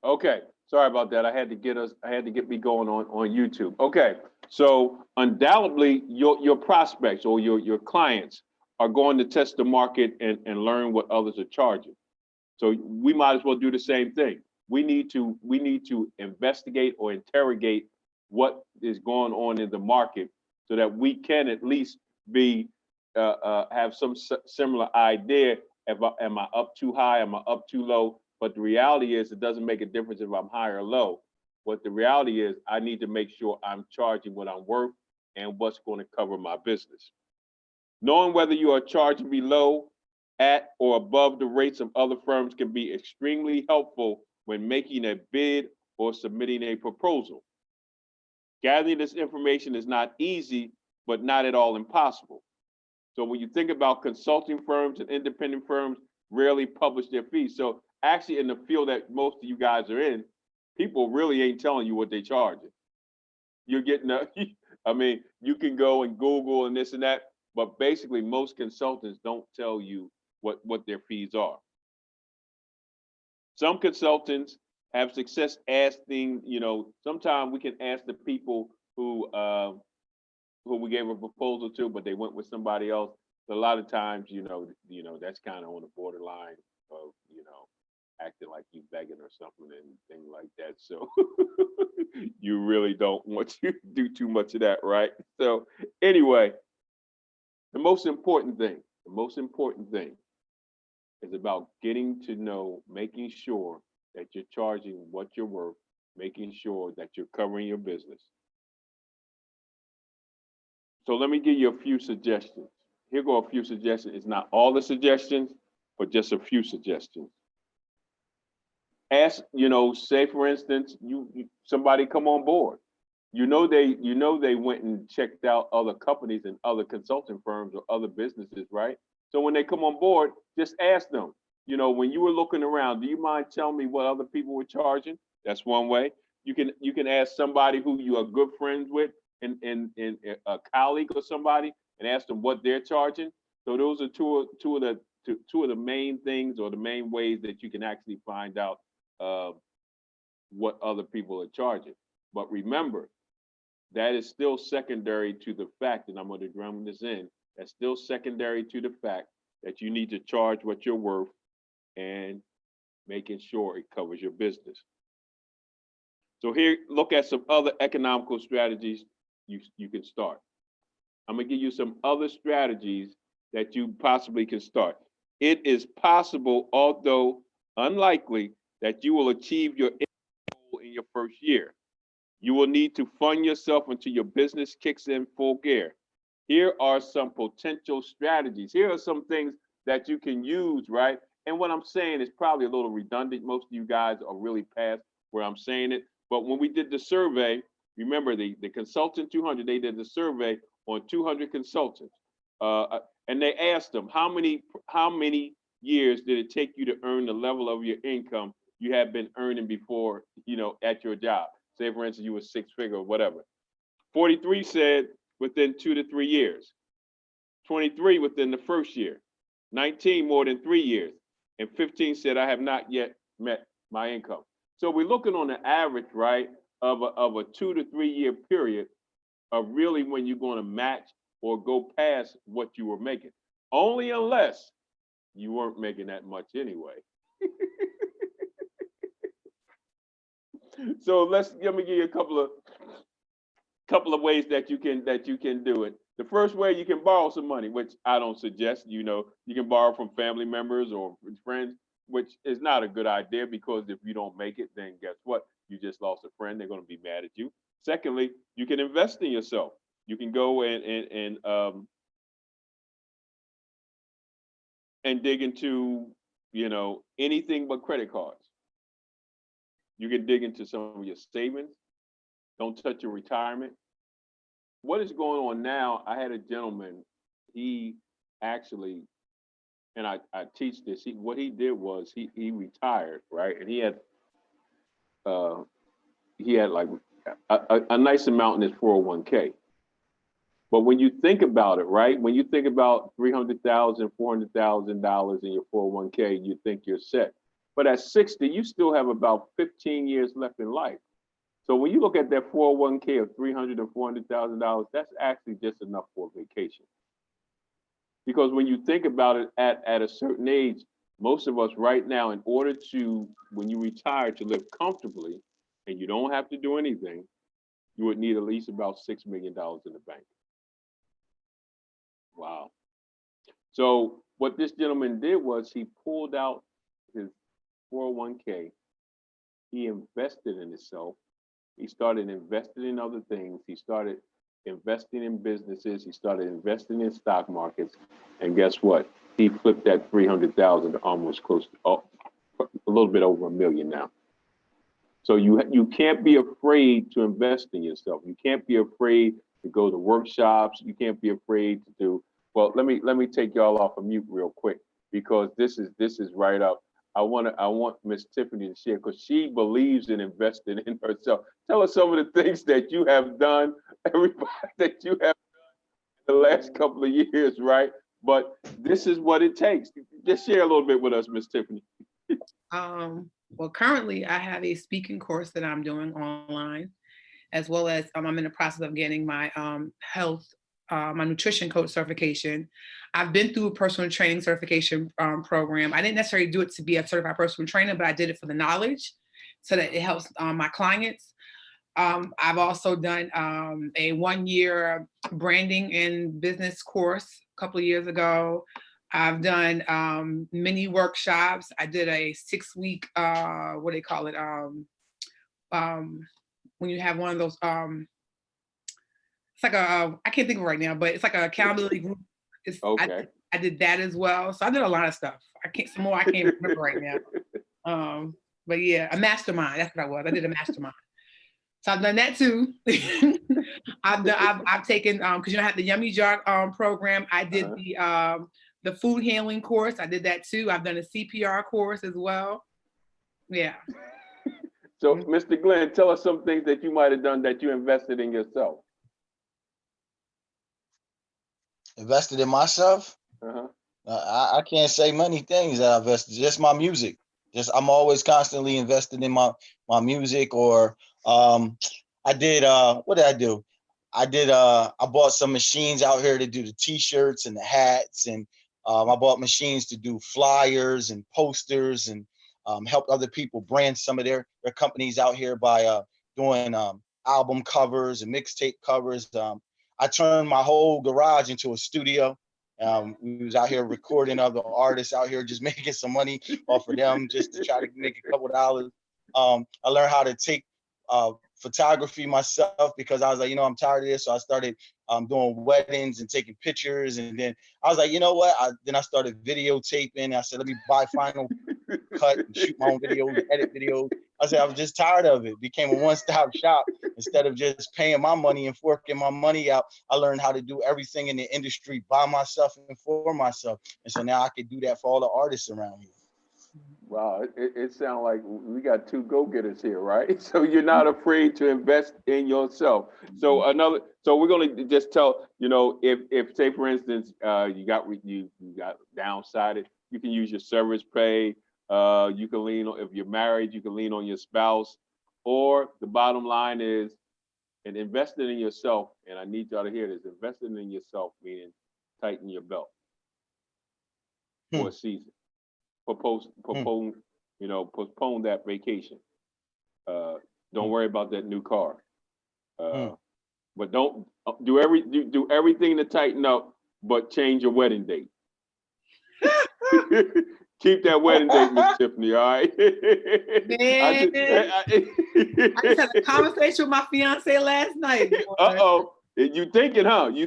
Okay, sorry about that. I had to get me going on YouTube. Okay, so undoubtedly your prospects or your clients are going to test the market and learn what others are charging. So we might as well do the same thing. We need to investigate or interrogate what is going on in the market so that we can at least be have some similar idea. If am I up too high? Am I up too low? But the reality is, it doesn't make a difference if I'm high or low. What the reality is, I need to make sure I'm charging what I'm worth and what's going to cover my business. Knowing whether you are charging below, at, or above the rates of other firms can be extremely helpful when making a bid or submitting a proposal. Gathering this information is not easy, but not at all impossible. So when you think about consulting firms and independent firms, rarely publish their fees. So actually, in the field that most of you guys are in, people really ain't telling you what they're charging. You're getting a, I mean, you can go and Google and this and that, but basically most consultants don't tell you what their fees are. Some consultants have success asking, sometimes we can ask the people who we gave a proposal to, but they went with somebody else. But a lot of times, that's kind of on the borderline of, acting like you begging or something and things like that. So you really don't want to do too much of that, right? So anyway, the most important thing is about getting to know, making sure that you're charging what you're worth, making sure that you're covering your business. So let me give you a few suggestions. Here go a few suggestions. It's not all the suggestions, but just a few suggestions. Ask, say for instance, somebody come on board. They went and checked out other companies and other consulting firms or other businesses, right? So when they come on board, just ask them, when you were looking around, do you mind telling me what other people were charging? That's one way. You can ask somebody who you are good friends with and a colleague or somebody and ask them what they're charging. So those are two of the main things or the main ways that you can actually find out uh, what other people are charging. But remember, that is still secondary to the fact, and I'm going to drum this in, that's still secondary to the fact that you need to charge what you're worth and making sure it covers your business. So here, look at some other economical strategies you can start. I'm going to give you some other strategies that you possibly can start. It is possible, although unlikely, that you will achieve your goal in your first year. You will need to fund yourself until your business kicks in full gear. Here are some potential strategies. Here are some things that you can use, right? And what I'm saying is probably a little redundant. Most of you guys are really past where I'm saying it. But when we did the survey, remember the Consultant 200, they did the survey on 200 consultants. And they asked them, how many years did it take you to earn the level of your income you have been earning before, at your job? Say, for instance, you were six figure or whatever. 43 said within 2 to 3 years. 23 within the first year. 19 more than 3 years. And 15 said, I have not yet met my income. So we're looking on the average, right, of a 2 to 3 year period of really when you're going to match or go past what you were making. Only unless you weren't making that much anyway. So let me give you a couple of ways that you can do it. The first way, you can borrow some money, which I don't suggest. You can borrow from family members or friends, which is not a good idea because if you don't make it, then guess what? You just lost a friend. They're going to be mad at you. Secondly, you can invest in yourself. You can go and dig into anything but credit cards. You can dig into some of your savings. Don't touch your retirement. What is going on now? I had a gentleman. He actually, and I teach this. What he did was he retired, right? And uh, he had like a nice amount in his 401k. But when you think about it, right? When you think about $300,000, $400,000 in your 401k, you think you're set. But at 60, you still have about 15 years left in life. So when you look at that 401k of $300,000 and $400,000, that's actually just enough for a vacation. Because when you think about it, at a certain age, most of us right now, in order to, when you retire, to live comfortably, and you don't have to do anything, you would need at least about $6 million in the bank. Wow. So what this gentleman did was he pulled out his 401k, he invested in himself, he started investing in other things, he started investing in businesses, he started investing in stock markets, and guess what? He flipped that 300,000 to almost close to a little bit over $1 million now. So you can't be afraid to invest in yourself. You can't be afraid to go to workshops. You can't be afraid to do. Well, let me take y'all off of mute real quick, because this is right up. I want Miss Tiffany to share, because she believes in investing in herself. Tell us some of the things that you have done, everybody, that you have done in the last couple of years, right? But this is what it takes. Just share a little bit with us, Miss Tiffany. Well, currently I have a speaking course that I'm doing online, as well as I'm in the process of getting my health, my nutrition coach certification. I've been through a personal training certification program. I didn't necessarily do it to be a certified personal trainer, but I did it for the knowledge so that it helps my clients. I've also done a 1-year branding and business course a couple of years ago. I've done many workshops. I did a 6-week, what do they call it? When you have one of those, it's like I can't think of it right now, but it's like a accountability group. Okay. I did that as well. So I did a lot of stuff. I can't remember right now. But yeah, a mastermind. That's what I was. I did a mastermind. So I've done that too. I've taken because I had the Yummy Jar program. I did the food handling course. I did that too. I've done a CPR course as well. Yeah. So, Mr. Glenn, tell us some things that you might have done that you invested in yourself. Invested in myself? I can't say many things that I invested. Just my music. Just I'm always constantly invested in my music. Or I did what did I do? I bought some machines out here to do the t-shirts and the hats, and I bought machines to do flyers and posters, and helped other people brand some of their companies out here by doing album covers and mixtape covers. I turned my whole garage into a studio. We was out here recording other artists out here, just making some money off of them, just to try to make a couple of dollars. I learned how to take photography myself, because I was like, I'm tired of this. So I started doing weddings and taking pictures. And then I was like, you know what? Then I started videotaping. I said, let me buy Final Cut and shoot my own videos, edit videos. I said, I was just tired of it. Became a one-stop shop. Instead of just paying my money and forking my money out, I learned how to do everything in the industry by myself and for myself. And so now I can do that for all the artists around here. Wow, it sounds like we got two go-getters here, right? So you're not afraid to invest in yourself. So we're gonna just tell, if say for instance, you got downsided, you can use your service pay. You can lean on, if you're married, you can lean on your spouse. Or the bottom line is, and investing in yourself, and I need y'all to hear this, investing in yourself, meaning tighten your belt for a season. Postpone that vacation. Don't worry about that new car. But don't do everything to tighten up, but change your wedding date. Keep that wedding date, Miss Tiffany, all right? Man, I just had a conversation with my fiance last night. Uh-oh. You thinking, huh? We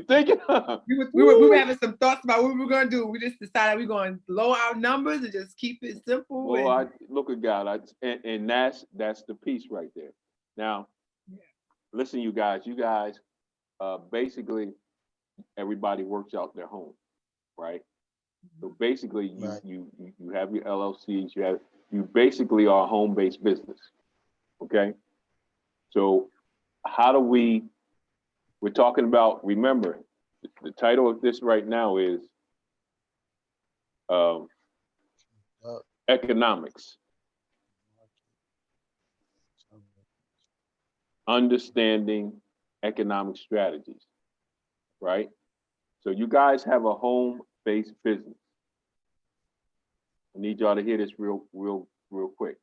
were having some thoughts about what we were going to do. We just decided we're going to lower our numbers and just keep it simple. Well, look at God. And that's the piece right there. Now, listen, you guys, basically, everybody works out their home, right? So basically, you have your LLCs, you basically are a home-based business, okay? So how do we're talking about, remember, the title of this right now is economics. understanding economic strategies, right? So you guys have a home-based business. I need y'all to hear this real quick,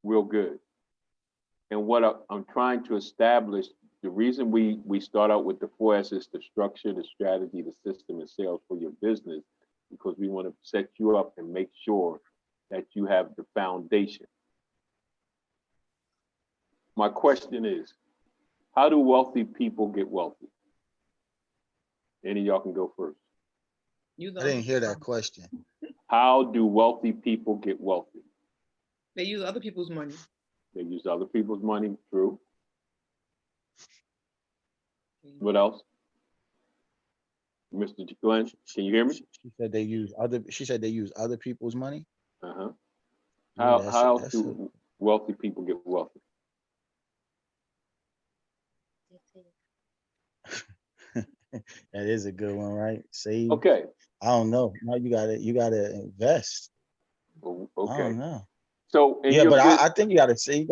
real good. And what I'm trying to establish, the reason we start out with the 4 S's, the structure, the strategy, the system, and sales for your business, because we want to set you up and make sure that you have the foundation. My question is, how do wealthy people get wealthy? Any of y'all can go first. I didn't hear that question. How do wealthy people get wealthy? They use other people's money. They use other people's money, true. What else? Mr. Glenn, can you hear me? She said they use other people's money. Uh-huh. Yeah, How else do wealthy people get wealthy? That is a good one, right? Save. Okay. I don't know. Now you gotta invest. Okay. I don't know. So yeah, but I think you gotta say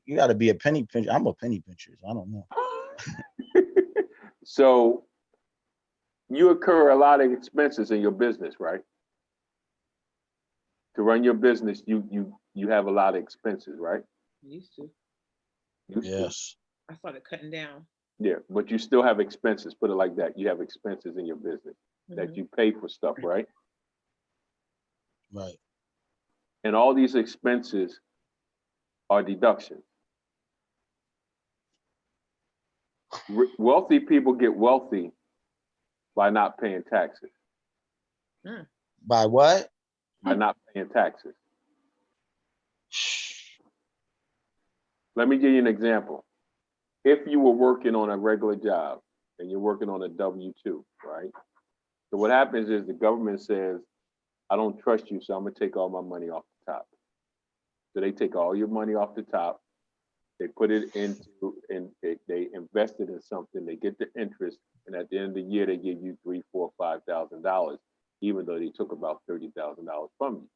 you gotta be a penny pincher. I'm a penny pincher. So I don't know. So you incur a lot of expenses in your business, right? To run your business, you have a lot of expenses, right? Used to. Yes. I started cutting down. Yeah, but you still have expenses. Put it like that. You have expenses in your business that you pay for stuff, right? Right. And all these expenses are deductions. Wealthy people get wealthy by not paying taxes. By what? By not paying taxes. Let me give you an example. If you were working on a regular job and you're working on a W-2, right? So what happens is the government says, I don't trust you, so I'm gonna take all my money off the top. So they take all your money off the top, they put it into, and they invest it in something, they get the interest, and at the end of the year, they give you $3,000, $4,000, $5,000, even though they took about $30,000 from you.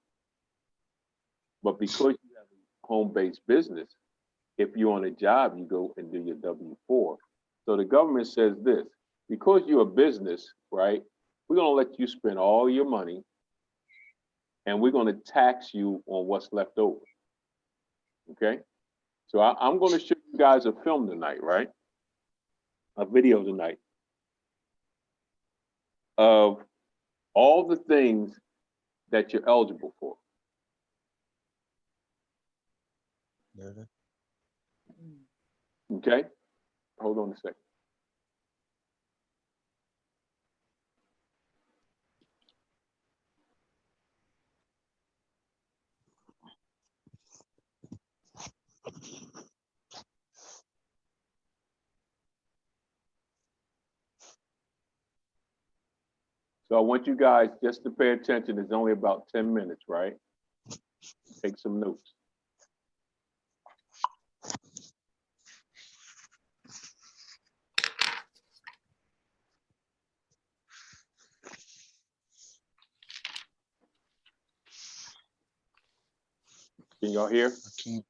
But because you have a home-based business, if you're on a job, you go and do your W-4. So the government says this, because you're a business, right, we're gonna let you spend all your money and we're gonna tax you on what's left over, okay? So I'm gonna show you guys a film tonight, right? A video tonight of all the things that you're eligible for. Okay? Hold on a second. So I want you guys just to pay attention. It's only about 10 minutes, right? Take some notes. Can y'all hear? I can't.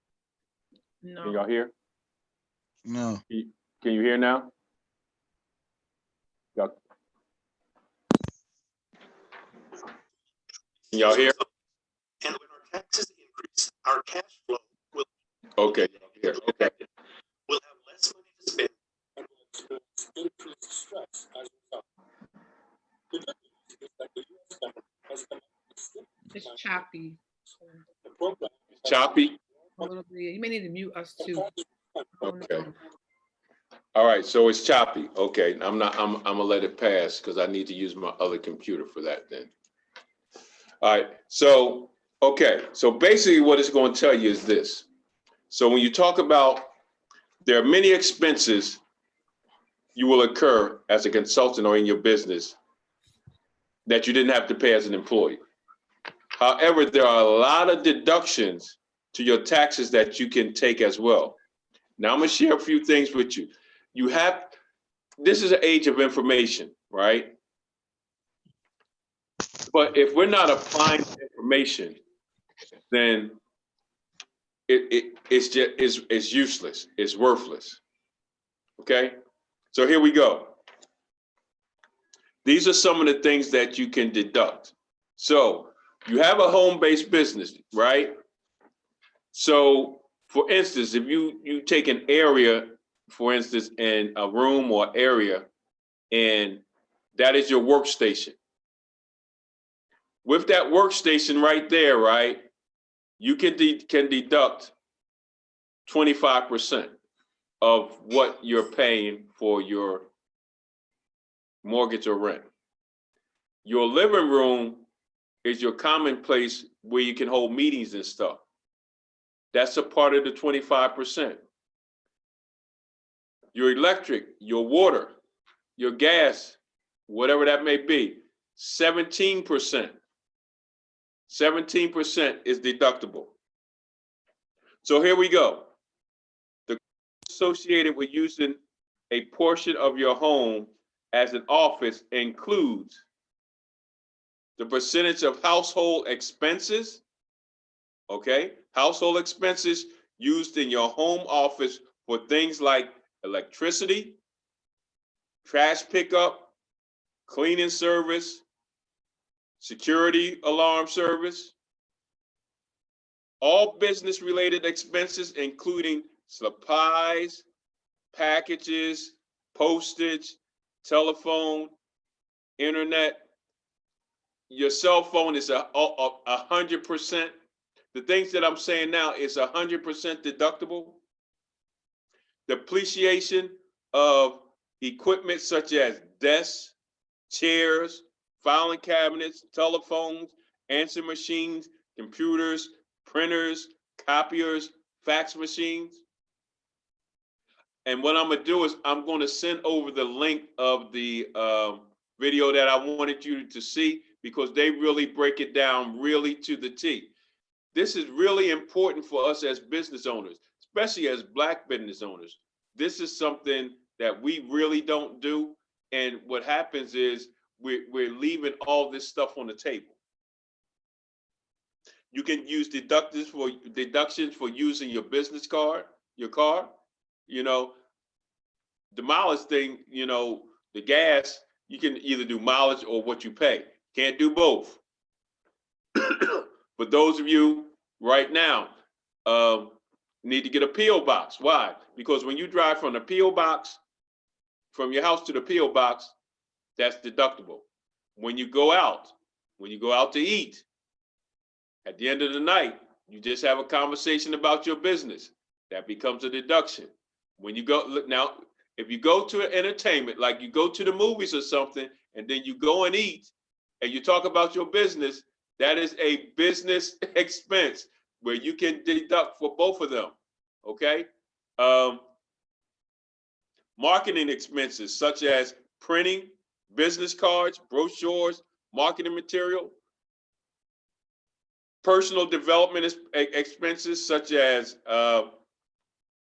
No. Can y'all hear? No. Can you hear now? Can y'all hear? And when our taxes increase, our cash flow will. Okay. Here. Okay. We'll have less money to spend. And will experience increased stress as a result. The good news is that the U.S. government has come up with a It's choppy. the program. Choppy? A little bit. You may need to mute us too. Okay. All right, so it's choppy. Okay, I'm gonna let it pass because I need to use my other computer for that then. All right, so, okay, so basically what it's going to tell you is this. So when you talk about, there are many expenses you will incur as a consultant or in your business that you didn't have to pay as an employee. However, there are a lot of deductions to your taxes that you can take as well. Now I'm gonna share a few things with you. This is an age of information, right? But if we're not applying the information, then it's useless. It's worthless. Okay, so here we go. These are some of the things that you can deduct. So you have a home-based business, right? So for instance, if you take an area, for instance, in a room or area, and that is your workstation. With that workstation right there, right, you can deduct 25% of what you're paying for your mortgage or rent. Your living room is your common place where you can hold meetings and stuff. That's a part of the 25%. Your electric, your water, your gas, whatever that may be, 17%. 17% is deductible. So here we go. The associated with using a portion of your home as an office includes the percentage of household expenses, okay? Household expenses used in your home office for things like electricity, trash pickup, cleaning service, security alarm service, all business related expenses, including supplies, packages, postage, telephone, internet. Your cell phone is 100%. The things that I'm saying now is 100% deductible. Depreciation of equipment such as desks, chairs, filing cabinets, telephones, answering machines, computers, printers, copiers, fax machines. And what I'm gonna do is I'm gonna send over the link of the video that I wanted you to see, because they really break it down really to the T. This is really important for us as business owners, especially as Black business owners. This is something that we really don't do. And what happens is we're leaving all this stuff on the table. You can use deductions for using your business card, your car, you know, the mileage thing, you know, the gas, you can either do mileage or what you pay. Can't do both. For those of you right now, need to get a P.O. box. Why? Because when you drive from the P.O. box, from your house to the P.O. box, that's deductible. When you go out to eat, at the end of the night, you just have a conversation about your business. That becomes a deduction. When you go, look now, if you go to an entertainment, like you go to the movies or something, and then you go and eat, and you talk about your business, that is a business expense where you can deduct for both of them, okay? Marketing expenses such as printing, business cards, brochures, marketing material. Personal development expenses such as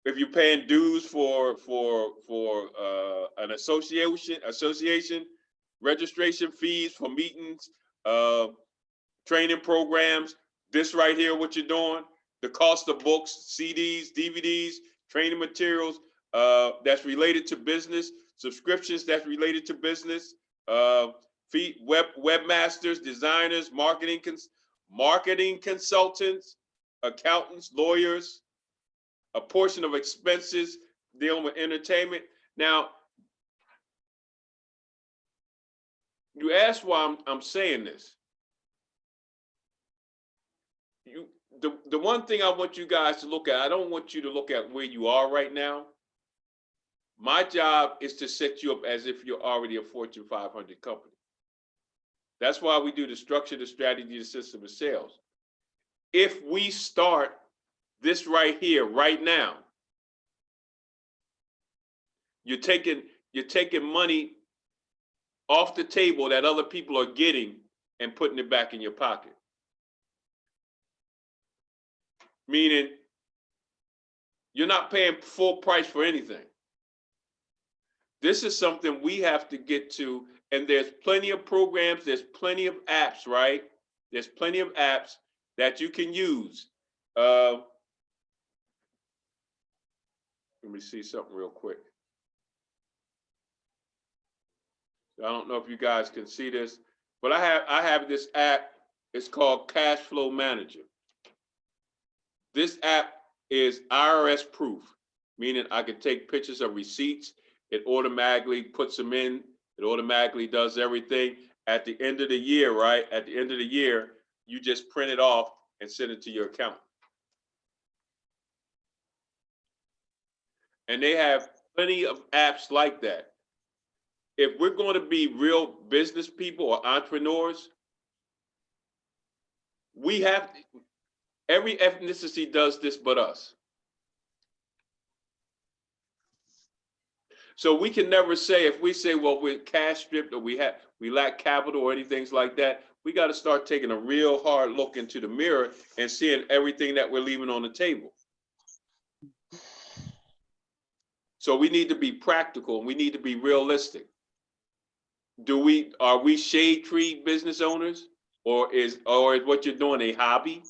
if you're paying dues for an association, registration fees for meetings, training programs. This right here, what you're doing, the cost of books, CDs, DVDs, training materials that's related to business, subscriptions that's related to business, webmasters, designers, marketing consultants, accountants, lawyers, a portion of expenses dealing with entertainment. Now, you ask why I'm saying this. The one thing I want you guys to look at, I don't want you to look at where you are right now. My job is to set you up as if you're already a Fortune 500 company. That's why we do the structure, the strategy, the system of sales. If we start this right here, right now, you're taking money off the table that other people are getting and putting it back in your pocket. Meaning, you're not paying full price for anything. This is something we have to get to, and there's plenty of programs, there's plenty of apps, right? There's plenty of apps that you can use. Let me see something real quick. I don't know if you guys can see this, but I have this app. It's called Cash Flow Manager. This app is IRS proof, meaning I can take pictures of receipts. It automatically puts them in. It automatically does everything. At the end of the year, right? At the end of the year, you just print it off and send it to your account. And they have plenty of apps like that. If we're going to be real business people or entrepreneurs, we have, every ethnicity does this but us. So we can never say, if we say, well, we're cash stripped or we lack capital or anything like that, we got to start taking a real hard look into the mirror and seeing everything that we're leaving on the table. So we need to be practical and we need to be realistic. Are we shade tree business owners, or is what you're doing a hobby?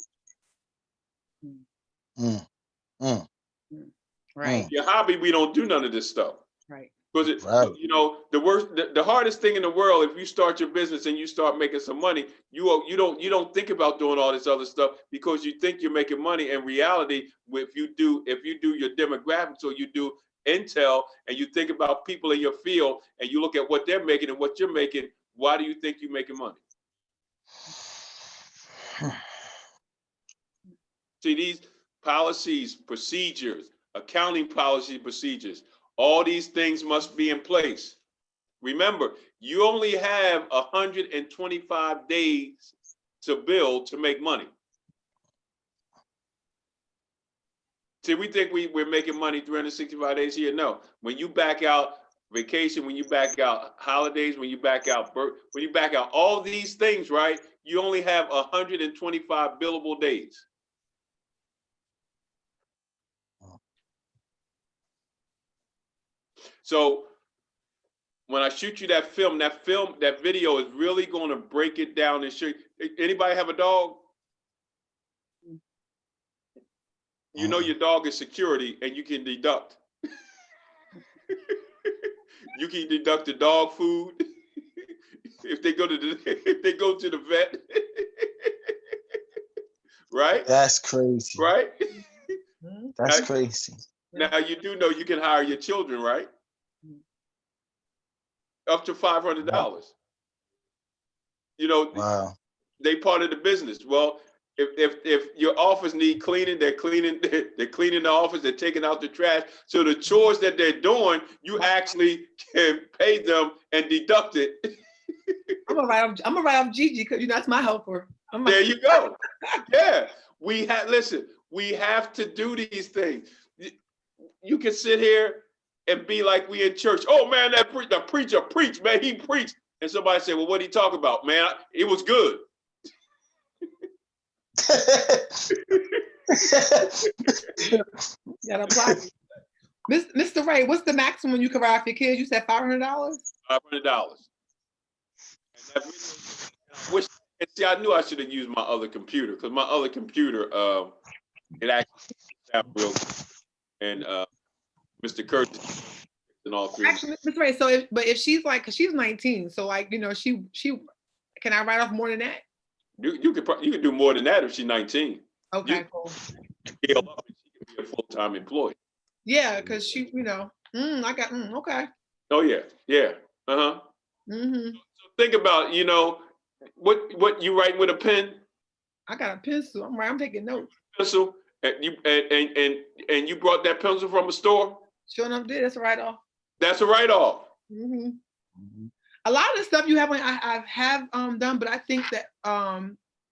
Right. Your hobby, we don't do none of this stuff. Right. Because the hardest thing in the world, if you start your business and you start making some money, you don't think about doing all this other stuff because you think you're making money. In reality, if you do your demographics or you do intel and you think about people in your field and you look at what they're making and what you're making, why do you think you're making money? See, these policies, procedures, accounting policy procedures, all these things must be in place. Remember, you only have 125 days to build to make money. See, we think we're making money 365 days a year. No, when you back out vacation, when you back out holidays, when you back out all these things, right? You only have 125 billable days. So when I shoot you that video is really going to break it down and show you. Anybody have a dog? You know your dog is security and you can deduct. You can deduct the dog food if they go to the vet. Right? That's crazy. Right? That's crazy. Now you do know you can hire your children, right? Up to $500. You know, wow. They part of the business. Well, if your office need cleaning, they're cleaning the office, they're taking out the trash. So the chores that they're doing, you actually can pay them and deduct it. I'm gonna write off Gigi because that's my helper. There you go. Yeah, we have to do these things. You can sit here and be like we in church. Oh man, the preacher preached, man, he preached. And somebody said, well, what did he talk about? Man, it was good. Gotta apply. Mr. Ray, what's the maximum you can write off your kids? You said $500? $500. I knew I should have used my other computer because my other computer, it actually sounded real good. And Mr. Curtis and all three. Actually, Mr. Ray, so if she's like, cause she's 19, so like, she can I write off more than that? You could do more than that if she's 19. Okay, cool. Scale up and she can be a full-time employee. Yeah, because she, okay. Oh yeah. Uh-huh. Mm-hmm. So think about, what you writing with a pen? I got a pencil. I'm taking notes. Pencil, and you brought that pencil from a store? Sure enough, did. That's a write-off. That's a write-off. Mm-hmm. A lot of the stuff you have, I have done, but I think that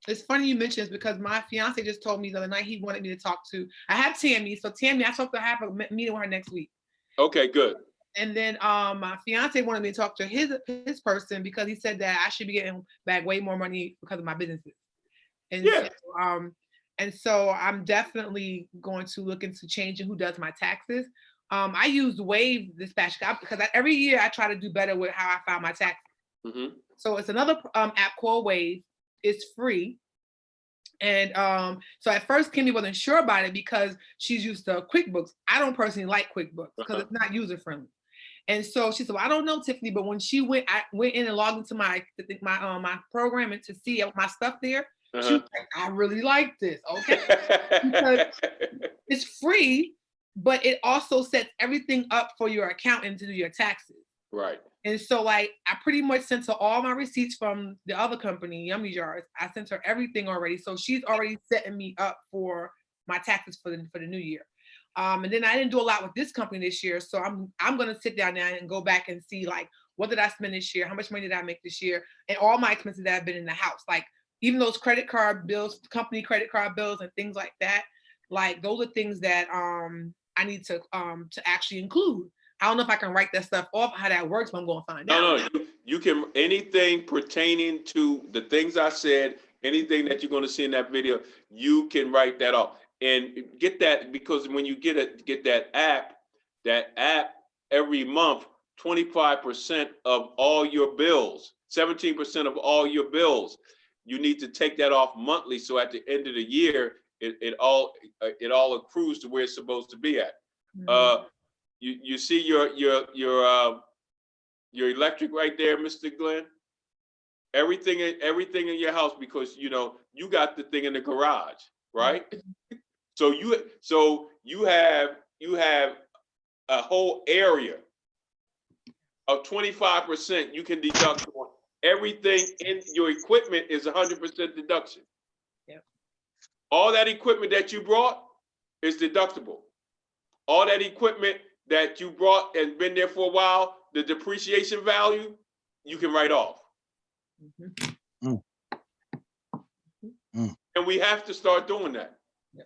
it's funny you mentioned this because my fiance just told me the other night he wanted me to talk to. I have Tammy, so Tammy, I have a meeting with her next week. Okay, good. And then my fiance wanted me to talk to his person because he said that I should be getting back way more money because of my businesses. And yeah. So I'm definitely going to look into changing who does my taxes. I used Wave this past year because every year I try to do better with how I file my taxes. Mm-hmm. So it's another app called Wave. It's free. And so at first Kimmy wasn't sure about it because she's used to QuickBooks. I don't personally like QuickBooks because it's not user friendly. And so she said, well, I don't know, Tiffany, but when she I went in and logged into my program and to see my stuff there, she was like, I really like this. Okay. Because it's free, but it also sets everything up for your accountant to do your taxes. Right. And so like I pretty much sent her all my receipts from the other company, Yummy Jars. I sent her everything already. So she's already setting me up for my taxes for the new year. And then I didn't do a lot with this company this year. So I'm gonna sit down now and go back and see like what did I spend this year? How much money did I make this year? And all my expenses that have been in the house. Like even those credit card bills, company credit card bills and things like that. Like those are things that I need to actually include. I don't know if I can write that stuff off, how that works, but I'm going to find out. No, you can, anything pertaining to the things I said, anything that you're going to see in that video, you can write that off and get that, because when you get that app every month, 25% of all your bills, 17% of all your bills, you need to take that off monthly. So at the end of the year, it all accrues to where it's supposed to be at. Mm-hmm. You see your electric right there, Mr. Glenn. Everything in your house, because you got the thing in the garage, right? So you have a whole area of 25% you can deduct on everything in your equipment is 100% deduction. Yep. All that equipment that you brought is deductible. All that equipment that you brought and been there for a while, the depreciation value, you can write off. Mm-hmm. Mm. And we have to start doing that. Yeah.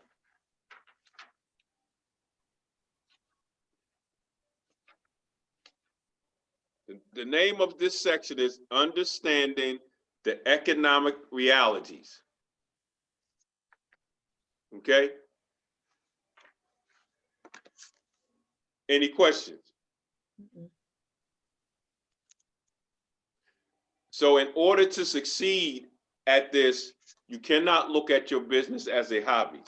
The name of this section is Understanding the Economic Realities. Okay? Any questions? Mm-hmm. So in order to succeed at this, you cannot look at your business as a hobby.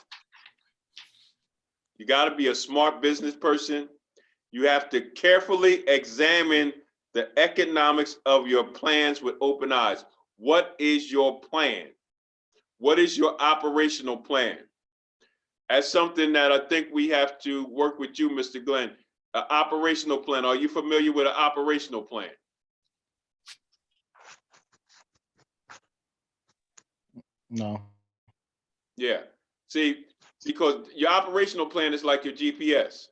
You got to be a smart business person. You have to carefully examine the economics of your plans with open eyes. What is your plan? What is your operational plan? That's something that I think we have to work with you, Mr. Glenn. An operational plan. Are you familiar with an operational plan? No. Yeah. See, because your operational plan is like your GPS.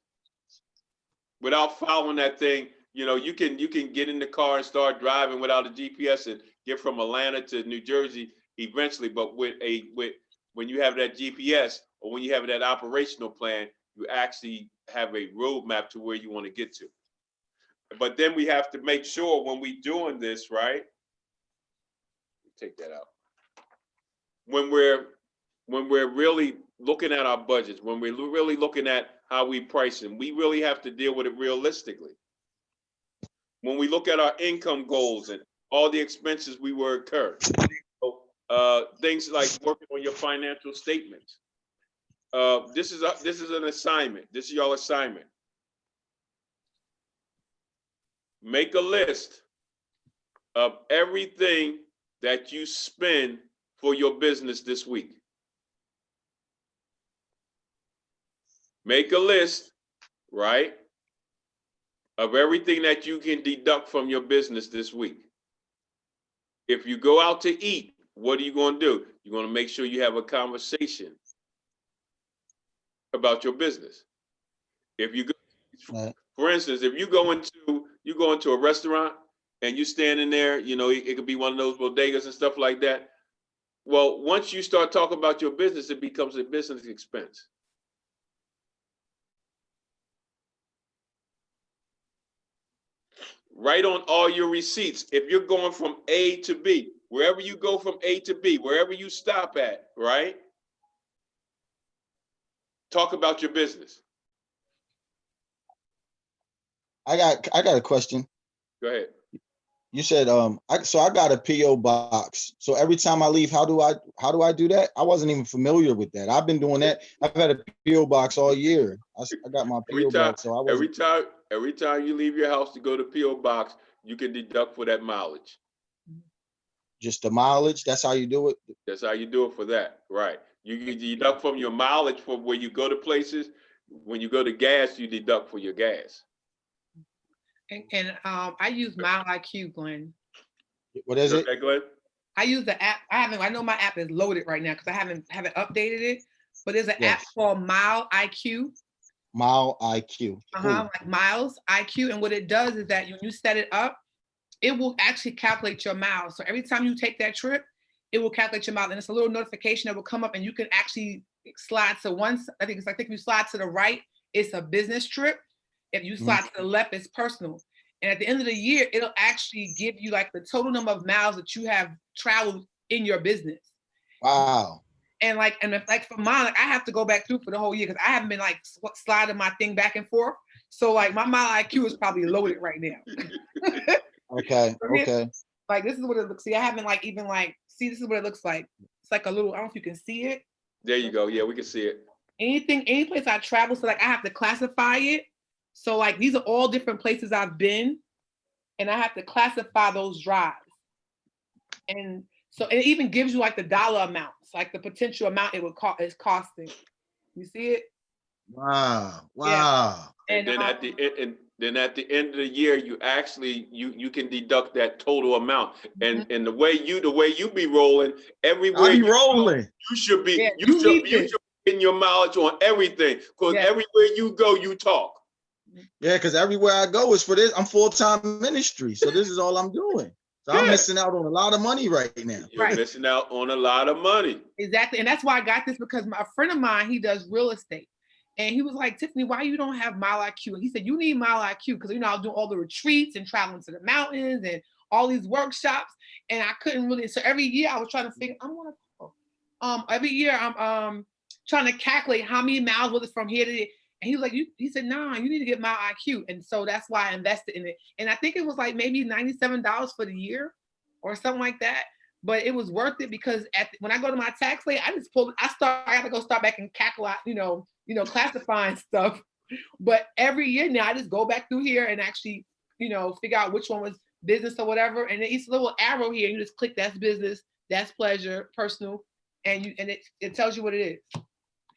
Without following that thing, you can get in the car and start driving without a GPS and get from Atlanta to New Jersey eventually. But when you have that GPS or when you have that operational plan, you actually have a roadmap to where you want to get to. But then we have to make sure when we're doing this, right? Take that out. When we're really looking at our budgets, when we're really looking at how we price them, we really have to deal with it realistically. When we look at our income goals and all the expenses we will incur, things like working on your financial statements. This is an assignment. This is your assignment. Make a list of everything that you spend for your business this week. Make a list, right, of everything that you can deduct from your business this week. If you go out to eat, what are you going to do? You're going to make sure you have a conversation about your business. If you go, for instance, if you go into a restaurant and you're standing there, it could be one of those bodegas and stuff like that. Well, once you start talking about your business, it becomes a business expense. Write on all your receipts. If you're going from A to B, wherever you go from A to B, wherever you stop at, right? Talk about your business. I got a question. Go ahead. You said so I got a PO box. So every time I leave, how do I do that? I wasn't even familiar with that. I've been doing that. I've had a PO box all year. I got my Every PO time, box, so I wasn't every time you leave your house to go to PO box, you can deduct for that mileage. just the mileage. That's how you do it. That's how you do it for that, right? You deduct from your mileage for where you go to places. When you go to gas, you deduct for your gas. And I use Mile IQ, Glenn. What is it? Okay, Glenn? I use the app. I know my app is loaded right now because I haven't updated it. But there's an app Yes. called Mile IQ. Mile IQ. Cool. Like Miles IQ. And what it does is that when you set it up, it will actually calculate your miles. So every time you take that trip, it will calculate your miles. And it's a little notification that will come up and you can actually slide to I think if you slide to the right, it's a business trip. If you slide to the left, it's personal. And at the end of the year, it'll actually give you like the total number of miles that you have traveled in your business. Wow. And like for mine, like I have to go back through for the whole year because I haven't been like sliding my thing back and forth. So like my Mile IQ is probably loaded right now. Okay. Okay. Like this is what it looks. See, I haven't like even like see. This is what it looks like. It's like a little. I don't know if you can see it. There you go. Yeah, we can see it. Any place I travel, so like I have to classify it. So like these are all different places I've been, and I have to classify those drives. And so it even gives you like the dollar amounts, like the potential amount it would cost is costing. You see it? Wow. Wow. Yeah. And then at the end of the year, you actually you can deduct that total amount. And the way you be rolling, everywhere I be rolling. you should be you should be getting your mileage on everything. Because everywhere you go, you talk. Yeah, because everywhere I go is for this. I'm full-time ministry. So this is all I'm doing. So I'm missing out on a lot of money right now. You're missing out on a lot of money. Exactly. And that's why I got this because a friend of mine, he does real estate. And he was like, Tiffany, why you don't have Mile IQ? He said, you need Mile IQ because, I was doing all the retreats and traveling to the mountains and all these workshops. And I couldn't really, so every year I was trying to figure, every year I'm trying to calculate how many miles was it from here to there. And he was like, he said, nah, you need to get Mile IQ. And so that's why I invested in it. And I think it was like maybe $97 for the year or something like that. But it was worth it because when I go to my tax late, I got to go start back and calculate, classifying stuff. But every year now I just go back through here and actually, figure out which one was business or whatever. And it's a little arrow here. You just click that's business, that's pleasure, personal, and it tells you what it is.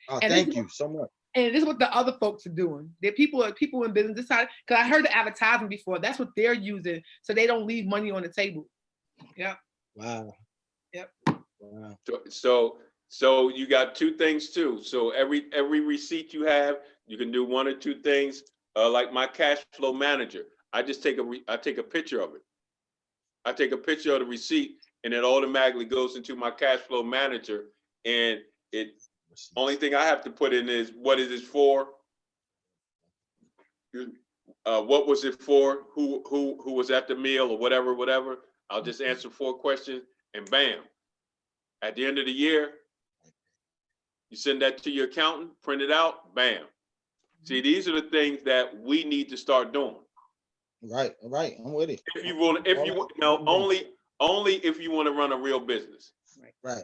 Oh, thank you so much. And this is what the other folks are doing. They're people in business. Because I heard the advertising before. That's what they're using, so they don't leave money on the table. Yeah. Wow. Yep. Wow. So you got two things too. So every receipt you have, you can do one or two things. Like my cash flow manager, I take a picture of it. I take a picture of the receipt, and it automatically goes into my cash flow manager, and only thing I have to put in is what is it for? What was it for? Who was at the meal or whatever. I'll just answer 4 questions and bam. At the end of the year, you send that to your accountant, print it out, bam. See, these are the things that we need to start doing. Right. I'm with it. Only if you want to run a real business. Right.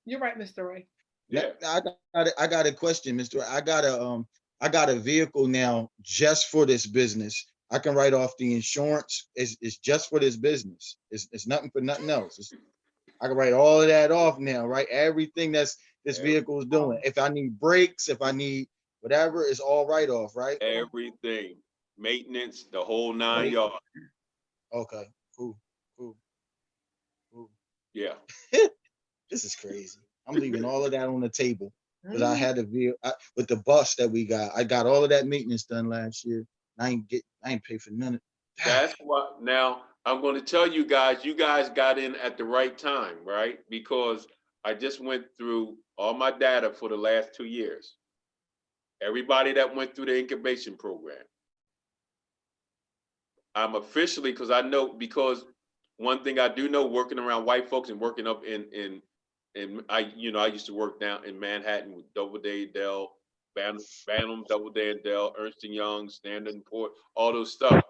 You're right, Mr. Ray. Yeah. I got a question, Mr. Ray. I got a vehicle now just for this business. I can write off the insurance. It's just for this business. It's nothing for nothing else. I can write all of that off now, right? Everything that's this vehicle is doing. If I need brakes, if I need whatever, it's all write off, right? Everything, maintenance, the whole 9 yards. Okay, cool. Yeah. This is crazy. I'm leaving all of that on the table because I had with the bus that we got. I got all of that maintenance done last year. I ain't pay for none of that. That's what. Now I'm going to tell you guys got in at the right time, right? Because I just went through all my data for the last 2 years. Everybody that went through the incubation program. I'm officially, because one thing I do know, working around white folks and working up in I used to work down in Manhattan with Doubleday, Dell, Bantam, Doubleday and Dell, Ernst & Young, Standard & Poor, all those stuff.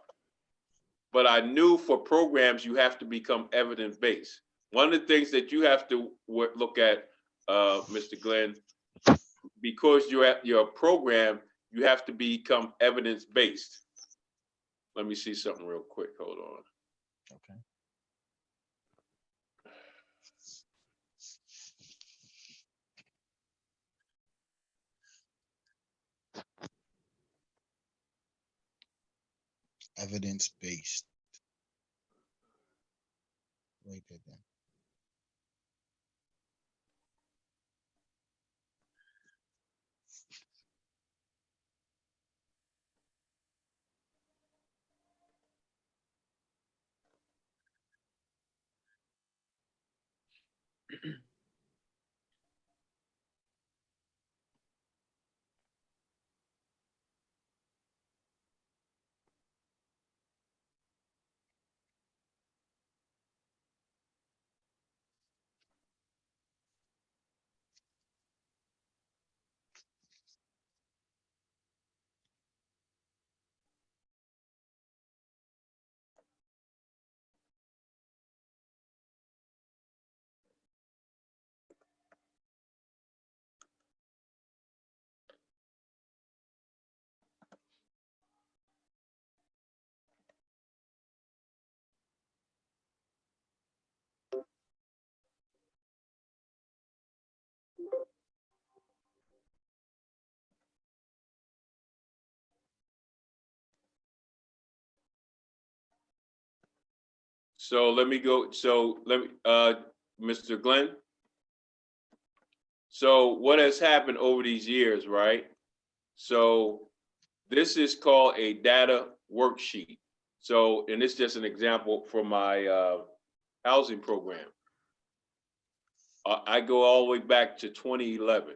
but I knew for programs, you have to become evidence-based. One of the things that you have to look at, Mr. Glenn, because you're a program, you have to become evidence-based. Let me see something real quick. Hold on. Okay. Evidence-based. Write that down. So let me go. So let me, Mr. Glenn. So what has happened over these years, right? So this is called a data worksheet. So, and it's just an example for my housing program. I go all the way back to 2011.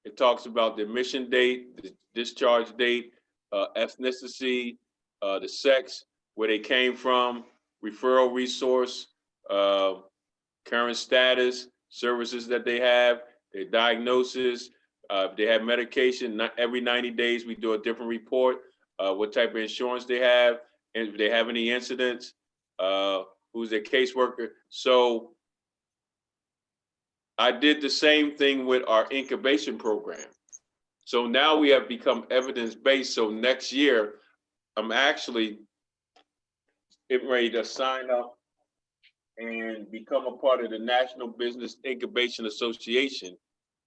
It talks about the admission date, the discharge date, ethnicity, the sex, where they came from, referral resource, current status, services that they have, their diagnosis, if they have medication. Not every 90 days we do a different report, what type of insurance they have, and if they have any incidents, who's their caseworker. So I did the same thing with our incubation program. So now we have become evidence-based. So next year, I'm actually getting ready to sign up and become a part of the National Business Incubation Association.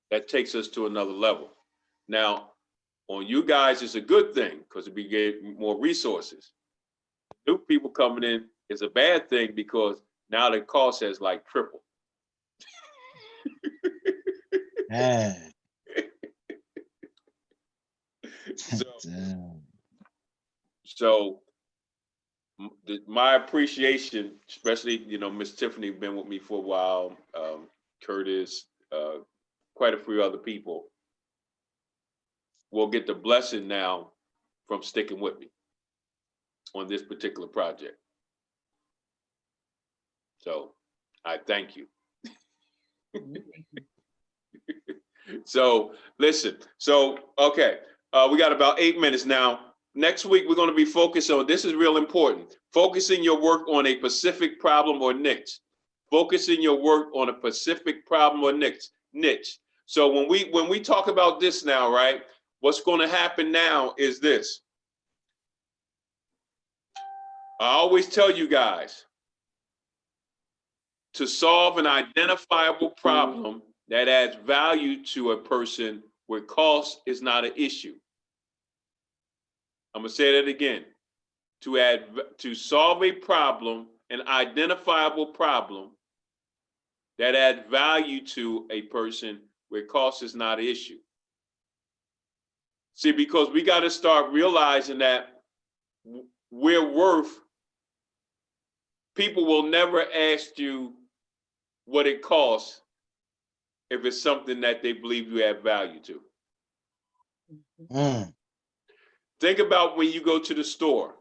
That takes us to another level. Now, on you guys, it's a good thing because we get more resources. New people coming in is a bad thing because now the cost has like tripled. Man. So my appreciation, especially, Miss Tiffany been with me for a while, Curtis, quite a few other people, will get the blessing now from sticking with me on this particular project. So I thank you. So listen, okay, we got about 8 minutes now. Next week, we're going to be focused on, this is real important, focusing your work on a specific problem or niche. Focusing your work on a specific problem or niche. So when we talk about this now, right, what's going to happen now is this. I always tell you guys to solve an identifiable problem that adds value to a person where cost is not an issue. I'm gonna say that again. To solve a problem, an identifiable problem that adds value to a person where cost is not an issue. See, because we got to start realizing that we're worth, people will never ask you what it costs if it's something that they believe you have value to. Think about when you go to the store.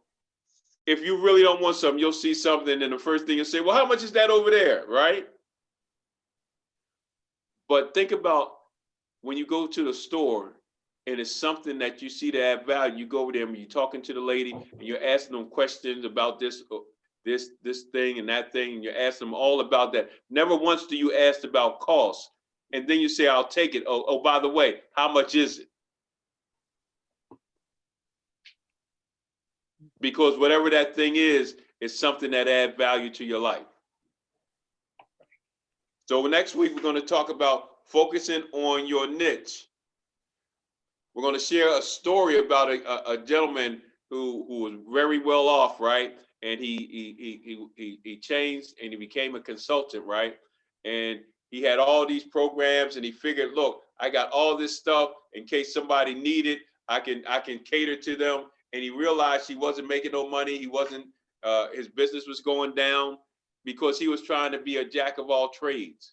If you really don't want something, you'll see something, and the first thing you say, well, how much is that over there, right? But think about when you go to the store and it's something that you see to add value, you go over there and you're talking to the lady and you're asking them questions about this thing and that thing, and you ask them all about that. Never once do you ask about cost, and then you say, I'll take it. Oh, by the way, how much is it? Because whatever that thing is something that adds value to your life. So next week, we're going to talk about focusing on your niche. We're going to share a story about a gentleman who was very well off, right? And he changed and he became a consultant, right? And he had all these programs and he figured, look, I got all this stuff in case somebody needed, I can cater to them. And he realized he wasn't making no money. He wasn't, his business was going down because he was trying to be a jack of all trades.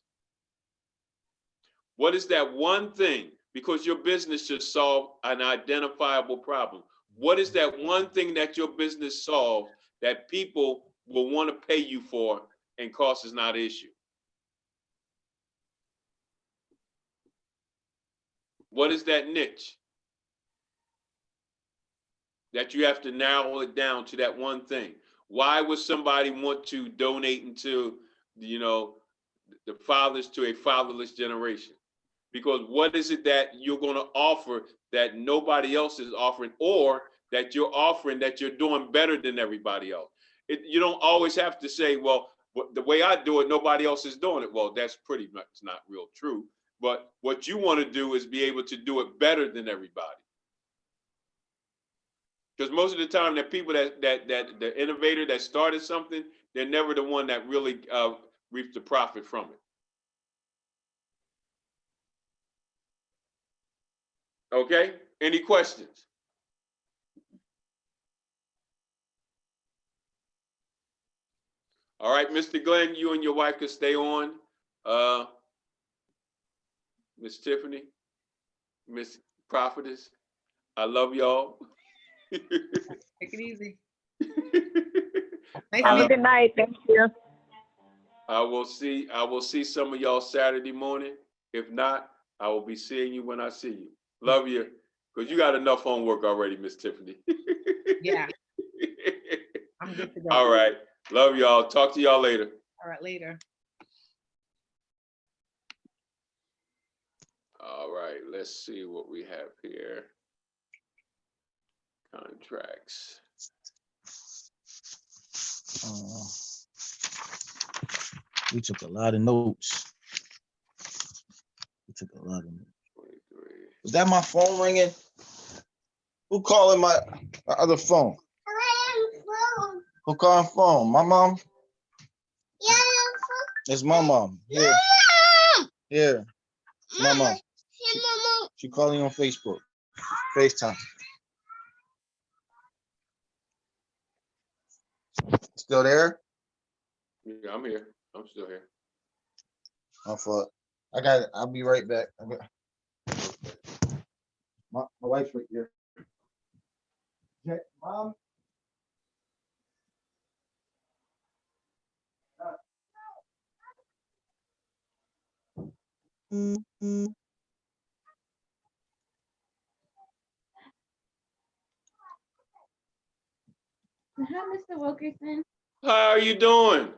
What is that one thing? Because your business should solve an identifiable problem. What is that one thing that your business solves that people will want to pay you for and cost is not an issue? What is that niche that you have to narrow it down to that one thing? Why would somebody want to donate into, the fathers to a fatherless generation? Because what is it that you're going to offer that nobody else is offering, or that you're offering that you're doing better than everybody else? You don't always have to say, well, the way I do it, nobody else is doing it. Well, that's pretty much not real true. But what you want to do is be able to do it better than everybody. Because most of the time, the people that the innovator that started something, they're never the one that really reaps the profit from it. Okay, any questions? All right, Mr. Glenn, you and your wife could stay on. Miss Tiffany, Miss Prophetess, I love y'all. Take it easy. Have a good night. Thank you. I will see some of y'all Saturday morning. If not, I will be seeing you when I see you. Love you, because you got enough homework already, Miss Tiffany. Yeah. I'm good to go. All right. Love y'all. Talk to y'all later. All right, later. All right. Let's see what we have here. Contracts. We took a lot of notes. Is that my phone ringing? Who calling my other phone? Who calling phone? My mom? Yeah. It's my mom. Here. Here. It's my mom. She calling on Facebook. FaceTime. Still there? Yeah, I'm here. I'm still here. My fault. I'll be right back. My wife's right here. Okay, Mom. Hi, Mr. Wilkerson. How are you doing?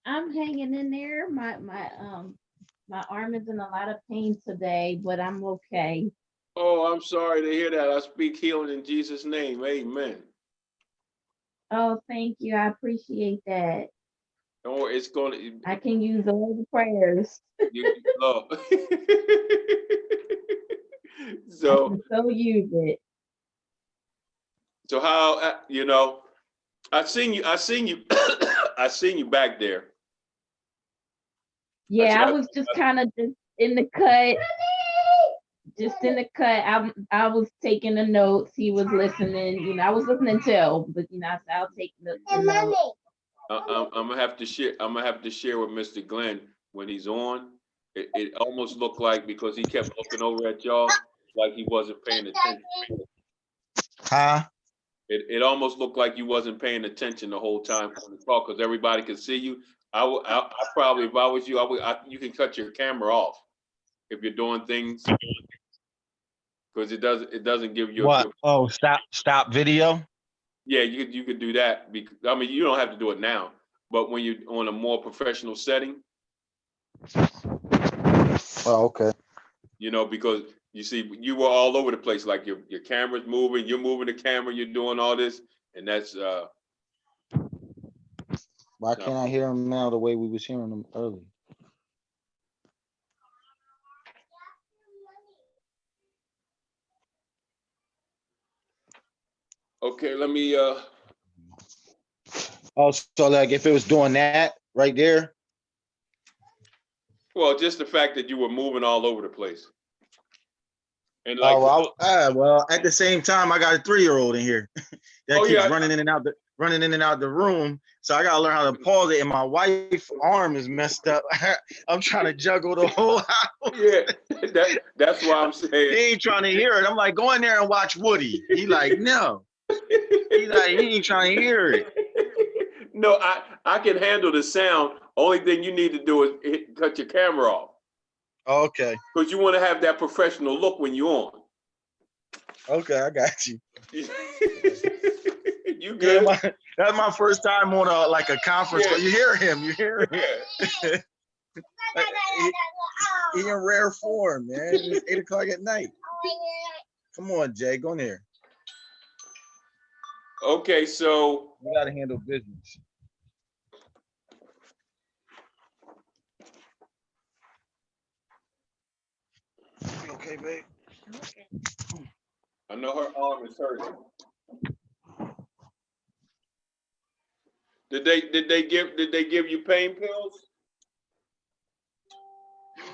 I'm hanging in there. My arm is in a lot of pain today, but I'm okay. Oh, I'm sorry to hear that. I speak healing in Jesus' name. Amen. Oh, thank you. I appreciate that. Don't worry, it's going to. I can use all the prayers. Love. I can so use it. So how I seen you. I seen you back there. Yeah, I was just kind of just in the cut. Just in the cut. I was taking the notes. He was listening. I was listening too, but I'll take the notes. I'm gonna have to share. I'm gonna have to share with Mr. Glenn when he's on. It almost looked like, because he kept looking over at y'all, like he wasn't paying attention. Huh? It almost looked like you wasn't paying attention the whole time on the call, because everybody could see you. I probably, if I was you, you can cut your camera off if you're doing things. because it doesn't give you a What? good. Oh, stop video. Yeah, you could do that because I mean you don't have to do it now, but when you're on a more professional setting, Oh, okay. you know, because you see you were all over the place, like your camera's moving, you're moving the camera, you're doing all this, and that's Why can't I hear him now the way we was hearing him earlier? okay. Let me Oh, so like if it was doing that right there. well, just the fact that you were moving all over the place, and like Well, at the same time, I got a 3-year-old in here that oh keeps yeah, running in and out the room. So I gotta learn how to pause it. And my wife's arm is messed up. I'm trying to juggle the whole house. yeah, that's why I'm He saying. ain't trying to hear it. I'm like, go in there and watch Woody. He like, no. He like, he ain't trying to hear it. No, I can handle the sound. Only thing you need to do is cut your camera off Okay. because you want to have that professional look when you're on. Okay, I got you. You Yeah, good? that's my first time on a conference. Yeah. But you hear him. You hear him. Yeah. Like, he in rare form, man. It's 8 o'clock at night. Come on, Jay, go in there. Okay, so We gotta handle business. You okay, babe? I know her arm is hurting. Did they give you pain pills?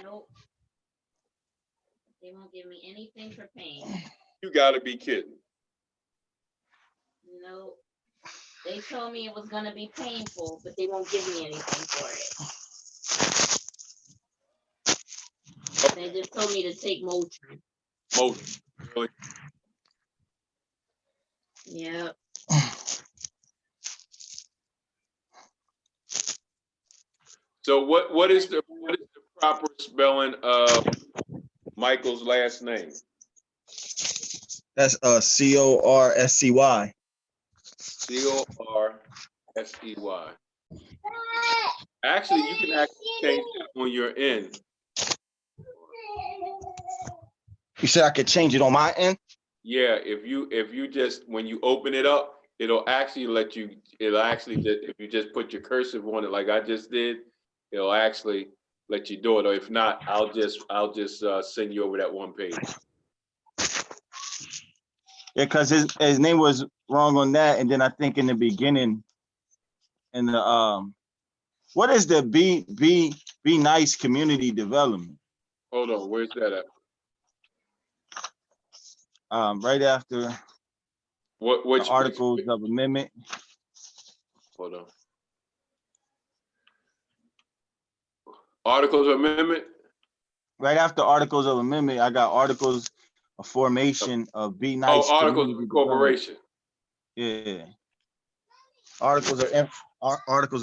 Nope. They won't give me anything for pain. You gotta be kidding. Nope. They told me it was gonna be painful, but they won't give me anything for it. They just told me to take Motrin. Most really. Yep. So what is the proper spelling of Michael's last name? That's CORSCY. CORSEY. Actually, you can actually change that when you're in. You said I could change it on my end? Yeah, if you just when you open it up, it'll actually if you just put your cursive on it like I just did, it'll actually let you do it. Or if not, I'll just send you over that one page. Yeah, because his name was wrong on that. And then I think in the beginning, in the what is the be nice community development? Hold on, where's that at? Right after Which the articles of amendment. hold on. Articles of Amendment? Right after articles of amendment, I got articles of formation of be nice. Oh, Articles of Incorporation. Yeah. Articles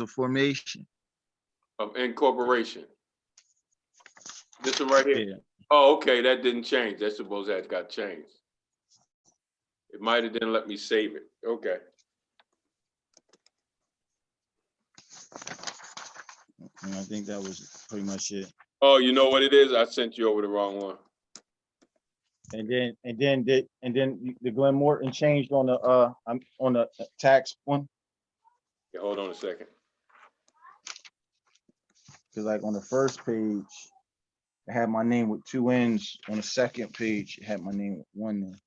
of formation. Of Incorporation. This one right here? Yeah. Oh, okay, that didn't change. That's supposed that got changed. It might have didn't let me save it. Okay. And I think that was pretty much it. Oh, you know what it is? I sent you over the wrong one. And then the Glenn Morton changed on the tax one. Yeah, hold on a second. Because like on the first page, it had my name with 2 N's. On the second page, it had my name with 1 N.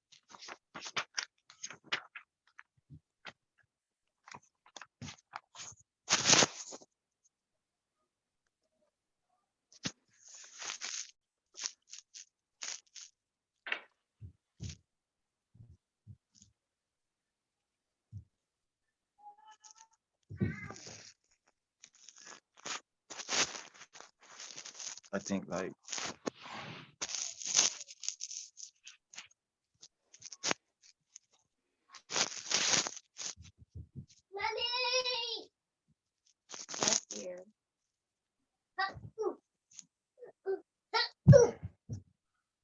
I think like That's weird.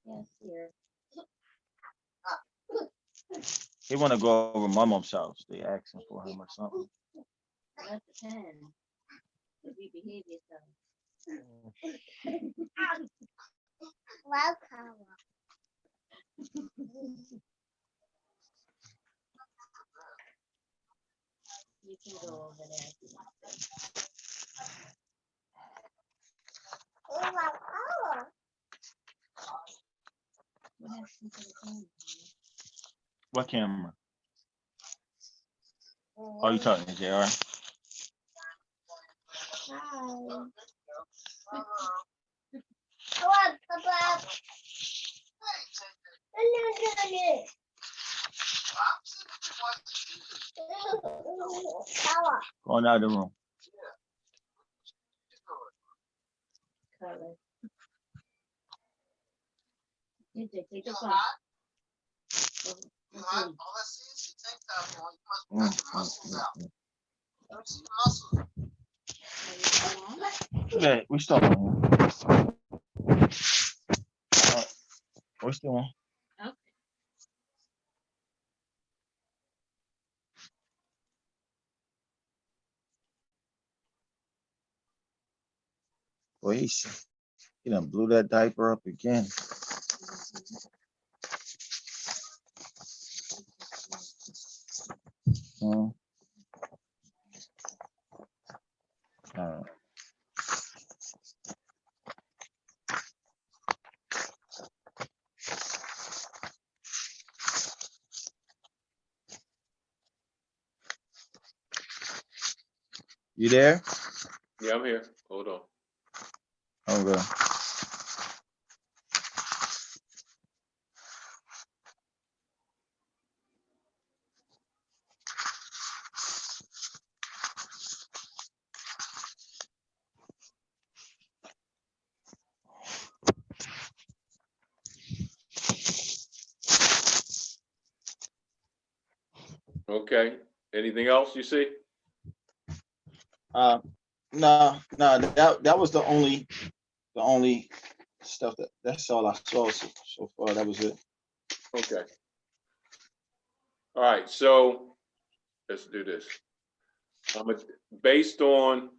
Yes, dear. He want to go over my mom's house. They asking for him or something. That depends. If you behave yourself. You can go over there if you want to. What happened to the camera? What camera? Oh, you talking to JR? Going out of the room. Color. You take the phone. Yeah, we still on. We still on. Okay. Boy, he done blew that diaper up again. All right. You there? Yeah, I'm here. Hold on. Okay. Okay. Anything else you see? No, that was the only stuff that's all I saw so far. That was it. Okay. All right. So let's do this. Based on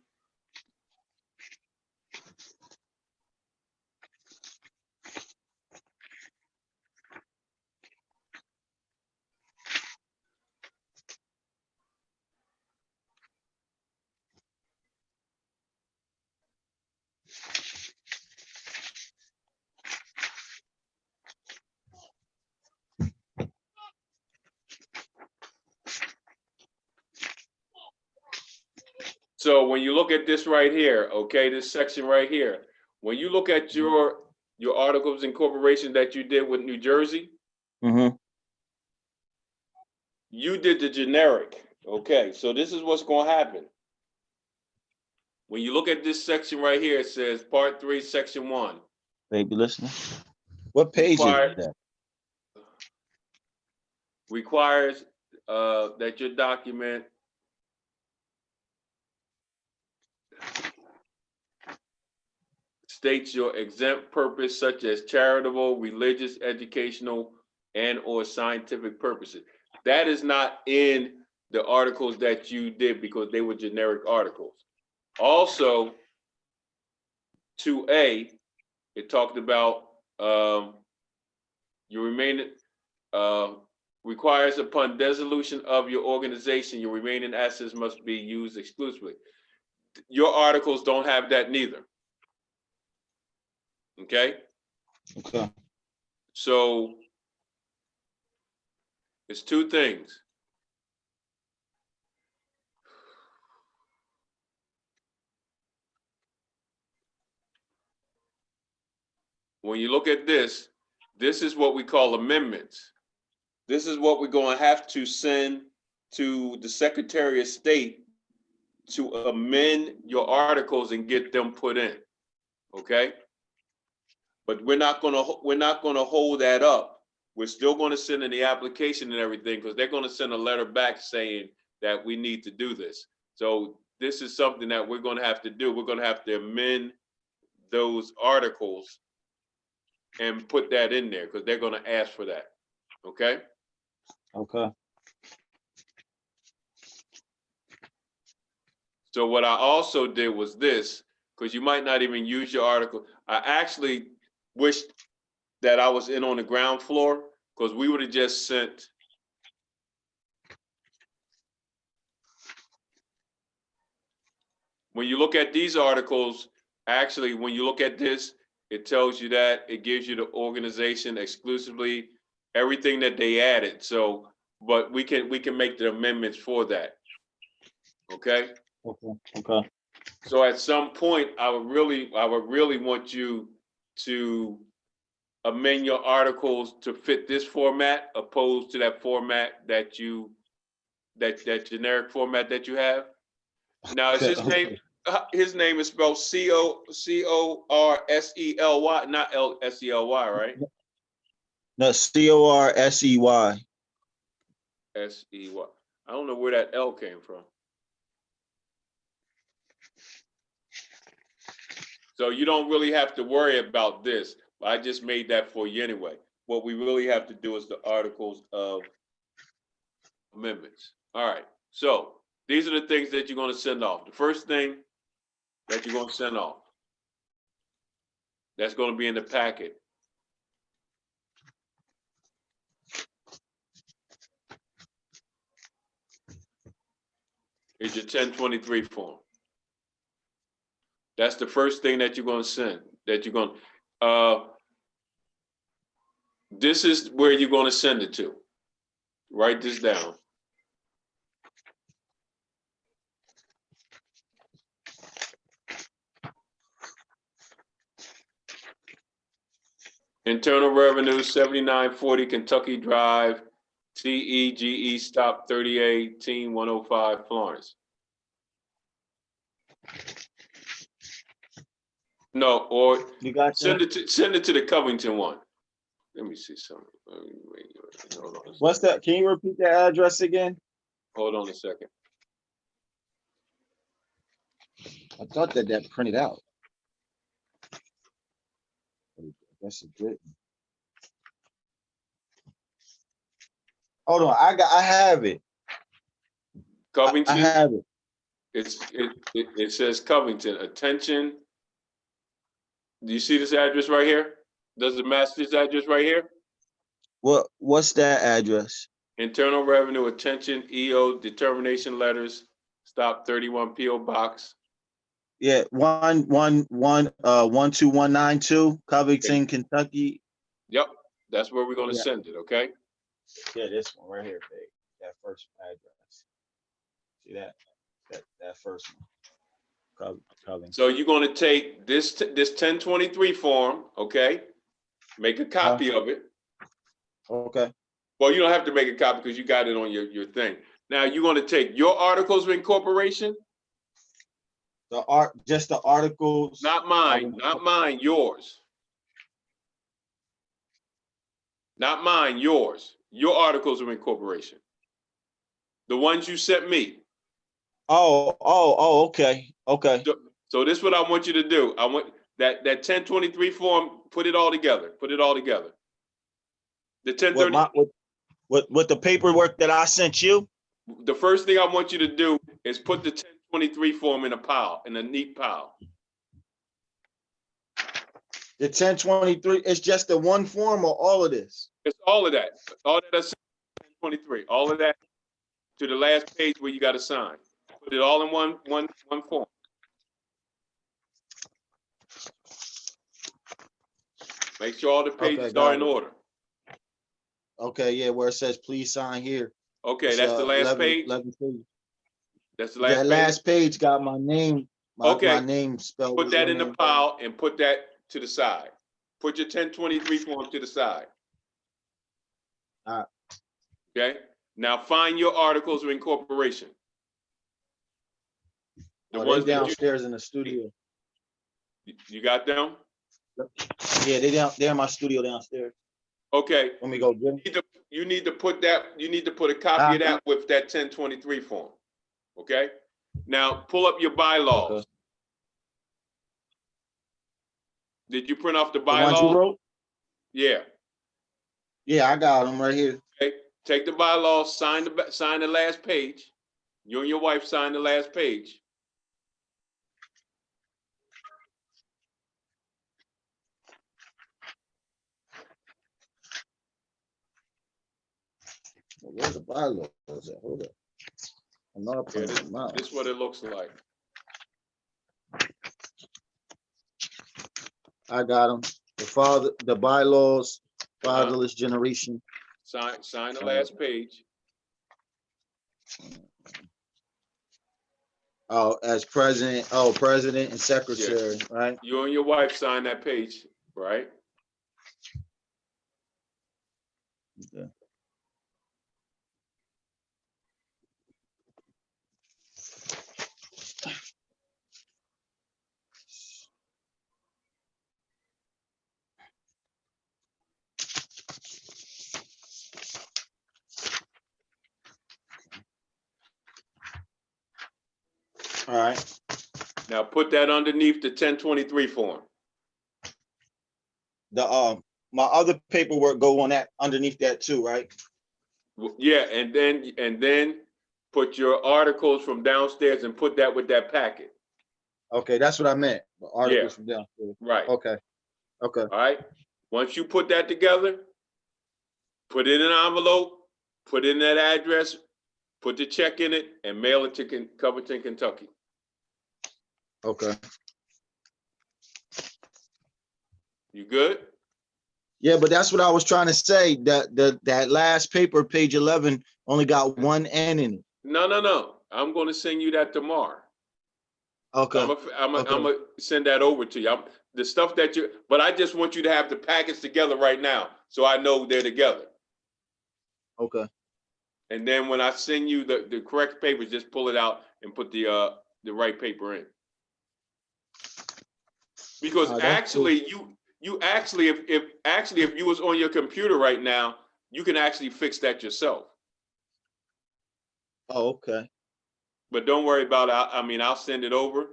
so when you look at this right here, okay, this section right here, when you look at your articles of incorporation that you did with New Jersey, you did the generic. Okay, so this is what's going to happen. When you look at this section right here, it says Part 3, Section 1. Baby, listening. What page is that? Requires that your document states your exempt purpose, such as charitable, religious, educational, and or scientific purposes. That is not in the articles that you did because they were generic articles. Also, 2A, it talked about your remaining requires upon dissolution of your organization, your remaining assets must be used exclusively. Your articles don't have that neither. Okay? Okay. So it's two things. When you look at this, this is what we call amendments. This is what we're going to have to send to the Secretary of State to amend your articles and get them put in. Okay? But we're not going to hold that up. We're still going to send in the application and everything because they're going to send a letter back saying that we need to do this. So this is something that we're going to have to do. We're going to have to amend those articles and put that in there because they're going to ask for that. Okay? Okay. So what I also did was this, because you might not even use your article. I actually wished that I was in on the ground floor, because we would have just sent. When you look at these articles, actually, when you look at this, it tells you that, it gives you the organization exclusively, everything that they added. So, but we can make the amendments for that. Okay. Okay. Okay. So at some point, I would really want you to amend your articles to fit this format, opposed to that format that that generic format that you have. Now, is his name? Okay. His name is spelled Corsely, not Sely, right? No, Corsey. Sey. I don't know where that L came from. So you don't really have to worry about this. I just made that for you anyway. What we really have to do is the articles of amendments. All right. So these are the things that you're going to send off. The first thing that you're going to send off, that's going to be in the packet, is your 1023 form. That's the first thing that you're going to send, that you're going to, this is where you're going to send it to. Write this down. Internal Revenue, 7940 Kentucky Drive, TEGE stop 3018-105 Florence. No, or You got send that? it to the Covington one. Let me see something. Hold on. What's that? Can you repeat that address again? Hold on a second. I thought that printed out. That's a good. Hold on, I have it. Covington. I have it. It says Covington. Attention. Do you see this address right here? Does it match this address right here? What's that address? Internal Revenue, attention, EO determination letters, stop 31 PO Box. Yeah, 12192 Covington, Kentucky. Yep, that's where we're going to Yeah. send it. Okay. Yeah, this one right here, babe. That first address. See that first one. Covington. So you're going to take this 1023 form. Okay. Make a copy of it. Okay. Well, you don't have to make a copy because you got it on your thing. Now you're going to take your articles of incorporation. Just the articles. Not mine, yours. Not mine, yours. Your articles of incorporation. The ones you sent me. Oh, okay. Okay. So this is what I want you to do. I want that 1023 form, put it all together. Put it all together. The 1030. With the paperwork that I sent you? The first thing I want you to do is put the 1023 form in a pile, in a neat pile. The 1023, it's just the one form or all of this? It's all of that. All that is 1023. All of that to the last page where you got to sign. Put it all in one form. Make sure all the pages are in order. Okay, yeah, where it says please sign here. Okay, It's, that's the last 11 page. page. That's the last That page. last page got my name. My name spelled. Put that in the pile and put that to the side. Put your 1023 form to the side. All right. Okay. Now find your articles of incorporation. The ones they downstairs in the studio. You got them? Yeah, they're in my studio downstairs. Okay. Let me go get them. You need to put a copy of that with that 1023 form. Okay. Now pull up your bylaws. Okay. Did you print off the The ones bylaws? you wrote? Yeah. Yeah, I got them right here. Okay. take the bylaws, sign the last page. You and your wife sign the last page. Where's the bylaws at? Hold up. I'm not Yeah, putting them out. this is what it looks like. I got them. The bylaws, fatherless generation. Sign the last page. Oh, as president, president and secretary, right? You and your wife sign that page, right? Okay. All right. Now put that underneath the 1023 form. The my other paperwork go on that underneath that too, right? Yeah, and then put your articles from downstairs and put that with that packet. Okay, that's what I meant. The articles from downstairs. Right. Okay. Okay. All right. Once you put that together, put it in an envelope, put in that address, put the check in it, and mail it to Covington, Kentucky. Okay. You good? Yeah, but that's what I was trying to say. That last paper, page 11, only got one N in it. No. I'm going to send you that tomorrow. Okay. I'm gonna send that over to you. The stuff that but I just want you to have the packets together right now, so I know they're together. Okay. And then when I send you the correct papers, just pull it out and put the right paper in. Because actually, cool. you actually if you was on your computer right now, you can actually fix that yourself. Oh, okay. But don't worry about it. I'll send it over.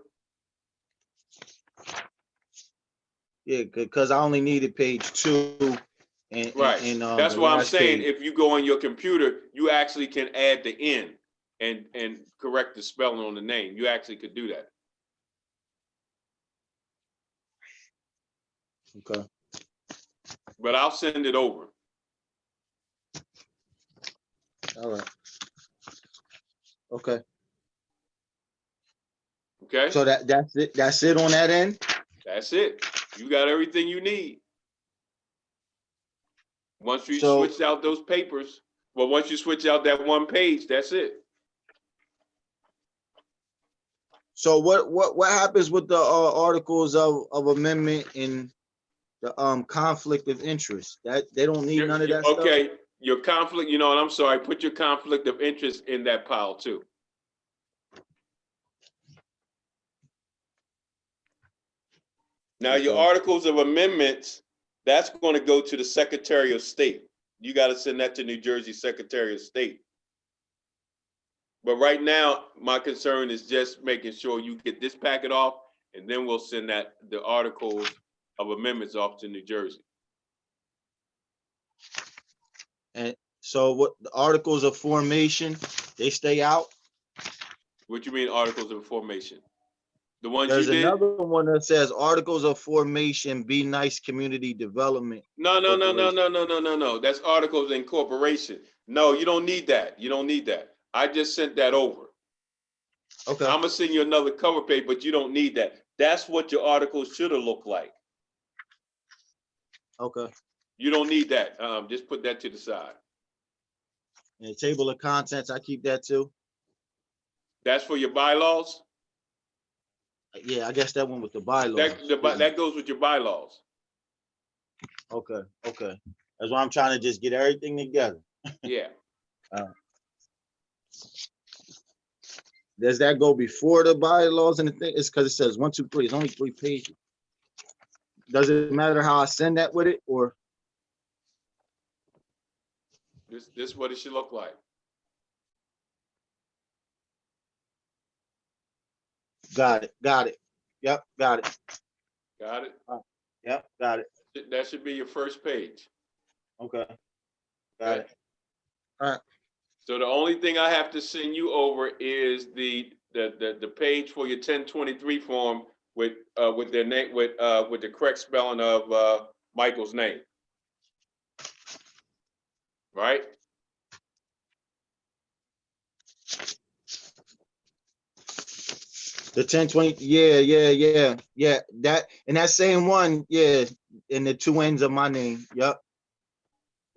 Yeah, because I only needed page 2. Right. That's why I'm saying if you go on your computer, you actually can add the N and correct the spelling on the name. You actually could do that. Okay. But I'll send it over. All right. Okay. Okay. So that's it. That's it on that end. That's it. You got everything you need. Once you switch out those papers, once you switch out that one page, that's it. So what happens with the articles of amendment in the conflict of interest? That they don't need none of that stuff? Okay, your conflict, and I'm sorry, put your conflict of interest in that pile too. Now, your articles of amendments, that's going to go to the Secretary of State. You got to send that to New Jersey Secretary of State. But right now, my concern is just making sure you get this packet off, and then we'll send the articles of amendments off to New Jersey. And so what the articles of formation, they stay out? What you mean articles of formation? The ones There's you did? another one that says articles of formation, Be Nice Community Development. No. That's articles of incorporation. No, you don't need that. You don't need that. I just sent that over. Okay. I'm gonna send you another cover page, but you don't need that. That's what your articles should have looked like. Okay. You don't need that. Just put that to the side. And the table of contents, I keep that too. That's for your bylaws? Yeah, I guess that one with the bylaws. That goes with your bylaws. Okay. That's why I'm trying to just get everything together. Yeah. Does that go before the bylaws and the thing? It's because it says 1, 2, 3. It's only 3 pages. Does it matter how I send that with it, or? This is what it should look like. Got it. Yep, got it. Got it? Yep, got it. That should be your first page. Okay. Got it. All right. So the only thing I have to send you over is the page for your 1023 form with their name with the correct spelling of Michael's name. Right? The 1020, yeah. That and that same one, yeah, in the two ends of my name. Yep.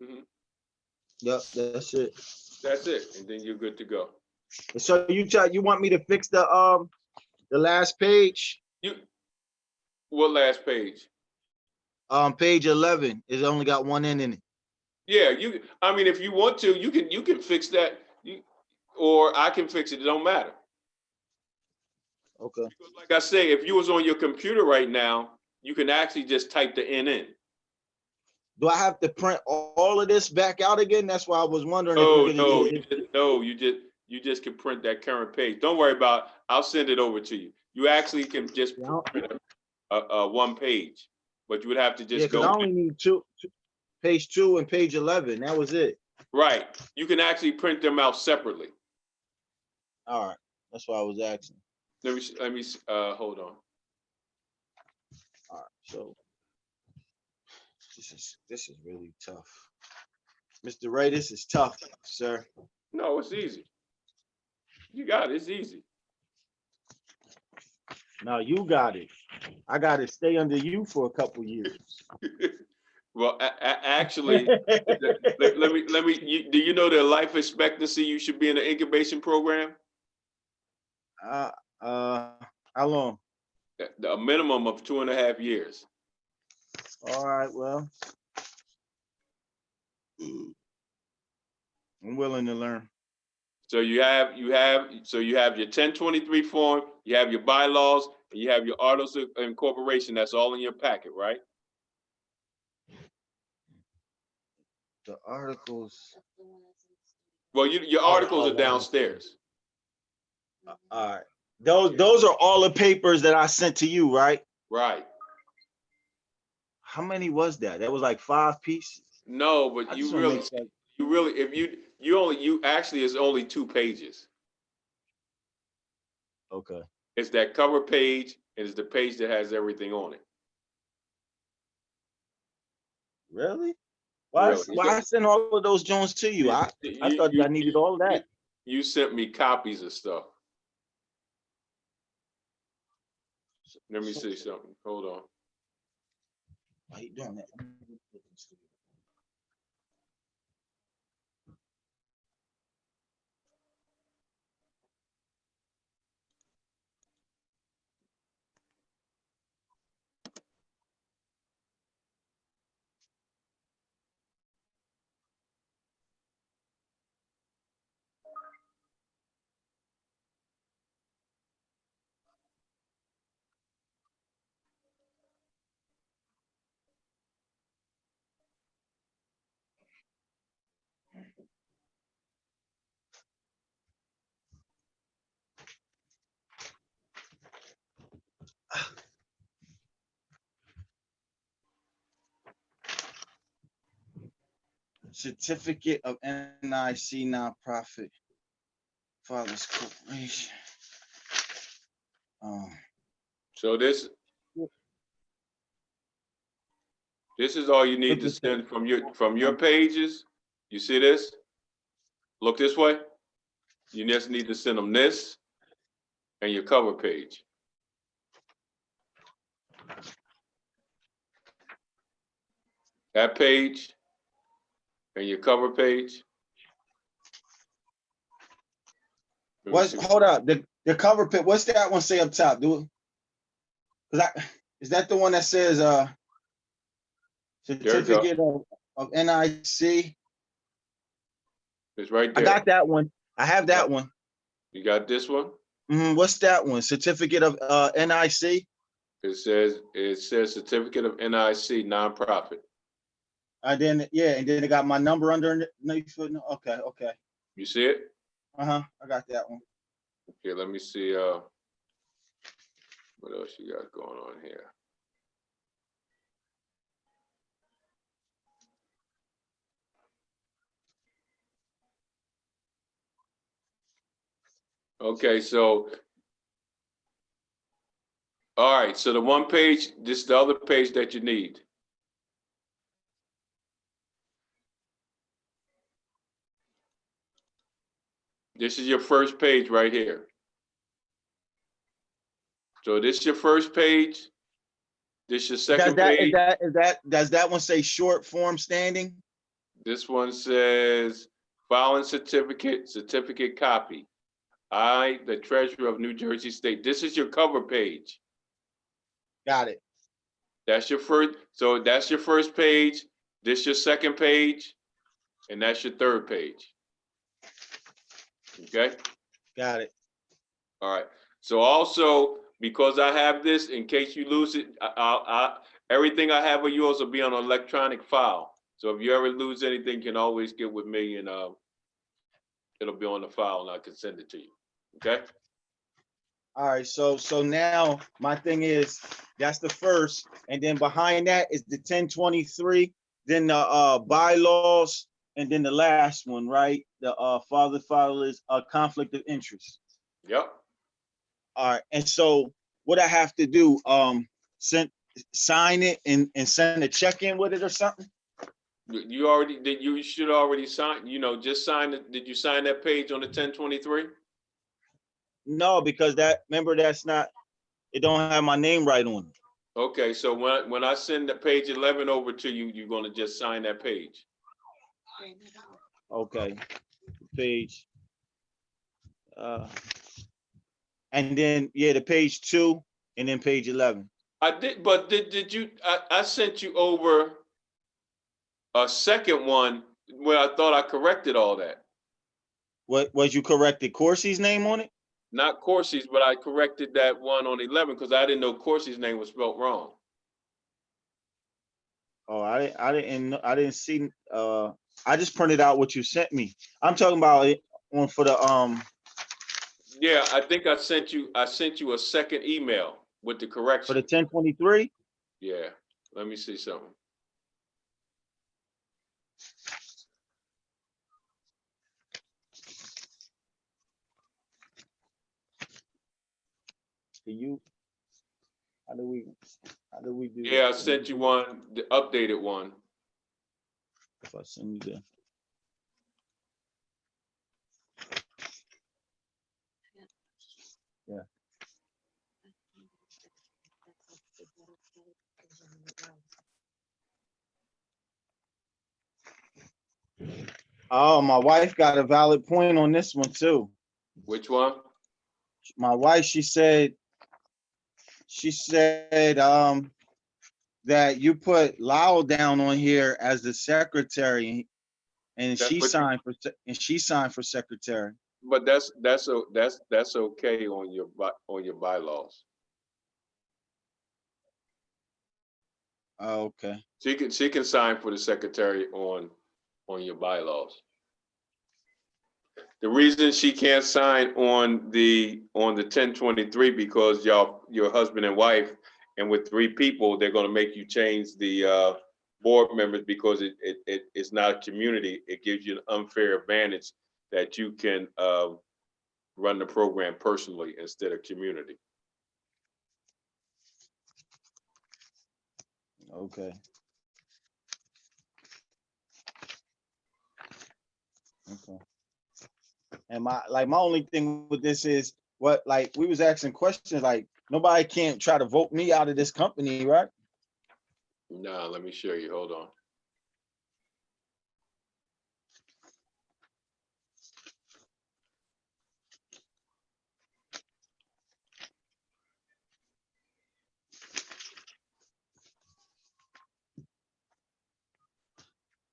Mm-hmm. Yep, that's it. That's it, and then you're good to go. So you want me to fix the last page? What last page? Page 11. It's only got one end in it. Yeah, I mean, if you want to, you can fix that. Or I can fix it. It don't matter. Okay. Because like I say, if you was on your computer right now, you can actually just type the N in. Do I have to print all of this back out again? That's why I was wondering No, if no, you you just can print that current page. Don't worry about it. I'll send it over to you. You actually can just print a one page, but you would have to just because I only need page 2 and page 11. That was it. Right. You can actually print them out separately. All right. That's why I was asking. Let me hold on. All right. So this is really tough. Mr. Ray, this is tough, sir. No, it's easy. You got it. It's easy. No, you got it. I got to stay under you for a couple years. Well, actually, let me. Do you know the life expectancy you should be in the incubation program? How long? A minimum of 2.5 years. All right, well, I'm willing to learn. So you have your 1023 form, you have your bylaws, and you have your articles of incorporation. That's all in your packet, right? The articles. Well, your articles are downstairs. All right. Those are all the papers that I sent to you, right? Right. How many was that? That was like 5 pieces. No, but you really, if you actually it's only 2 pages. Okay. It's that cover page, and it's the page that has everything on it. Really? Why I send all of those Jones to you? I thought I needed all that. You sent me copies of stuff. Let me see something. Hold on. Why you doing that? Certificate of NIC nonprofit fathers corporation. So this is all you need to send from your pages. You see this? Look this way. You just need to send them this and your cover page. That page and your cover page. Hold up, the cover page. What's that one say up top? Is that the one that says certificate of NIC? It's right there. I got that one. I have that one. You got this one? What's that one? Certificate of NIC? It says certificate of NIC nonprofit. And then it got my number underneath. Okay. You see it? I got that one. Okay, let me see what else you got going on here. Okay, so, all right, so the one page, this is the other page that you need. This is your first page right here. So this is your first page. This is your second page. Does that one say short form standing? This one says filing certificate copy. I, the treasurer of New Jersey State. This is your cover page. Got it. That's your first, so that's your first page. This your second page, and that's your third page. Okay? Got it. All right. So also, because I have this, in case you lose it, everything I have of yours will be on an electronic file. So if you ever lose anything, you can always get with me, and it'll be on the file, and I can send it to you. Okay? All right. So now my thing is that's the first, and then behind that is the 1023, then the bylaws, and then the last one, right? The fatherless conflict of interest. Yep. All right. And so what I have to do, sign it and send a check in with it or something? You already did. You should already sign. Just sign it. Did you sign that page on the 1023? No, because remember, that's not, it don't have my name right on it. Okay, so when I send the page 11 over to you, you're gonna just sign that page. Okay. Page. And then, yeah, the page 2 and then page 11. I did, but did you? I sent you over a second one where I thought I corrected all that. What was you corrected Corsi's name on it? Not Corsi's, but I corrected that one on 11 because I didn't know Corsi's name was spelled wrong. Oh, I didn't see. I just printed out what you sent me. I'm talking about it on for the Yeah, I think I sent you a second email with the correction. for the 1023. Yeah, let me see something. How do we do Yeah, I this? sent you one, the updated one. If I send you the yeah. Oh, my wife got a valid point on this one too. Which one? My wife, she said that you put Lowell down on here as the secretary, and That's she what signed for secretary. But that's okay on your bylaws. Oh, okay. She can sign for the secretary on your bylaws. The reason she can't sign on the 1023 because your husband and wife, and with 3 people, they're going to make you change the board members because it's not a community. It gives you an unfair advantage that you can run the program personally instead of community. Okay. Okay. And my only thing with this is what, like, we was asking questions, like nobody can't try to vote me out of this company, right? Nah, let me show you. Hold on.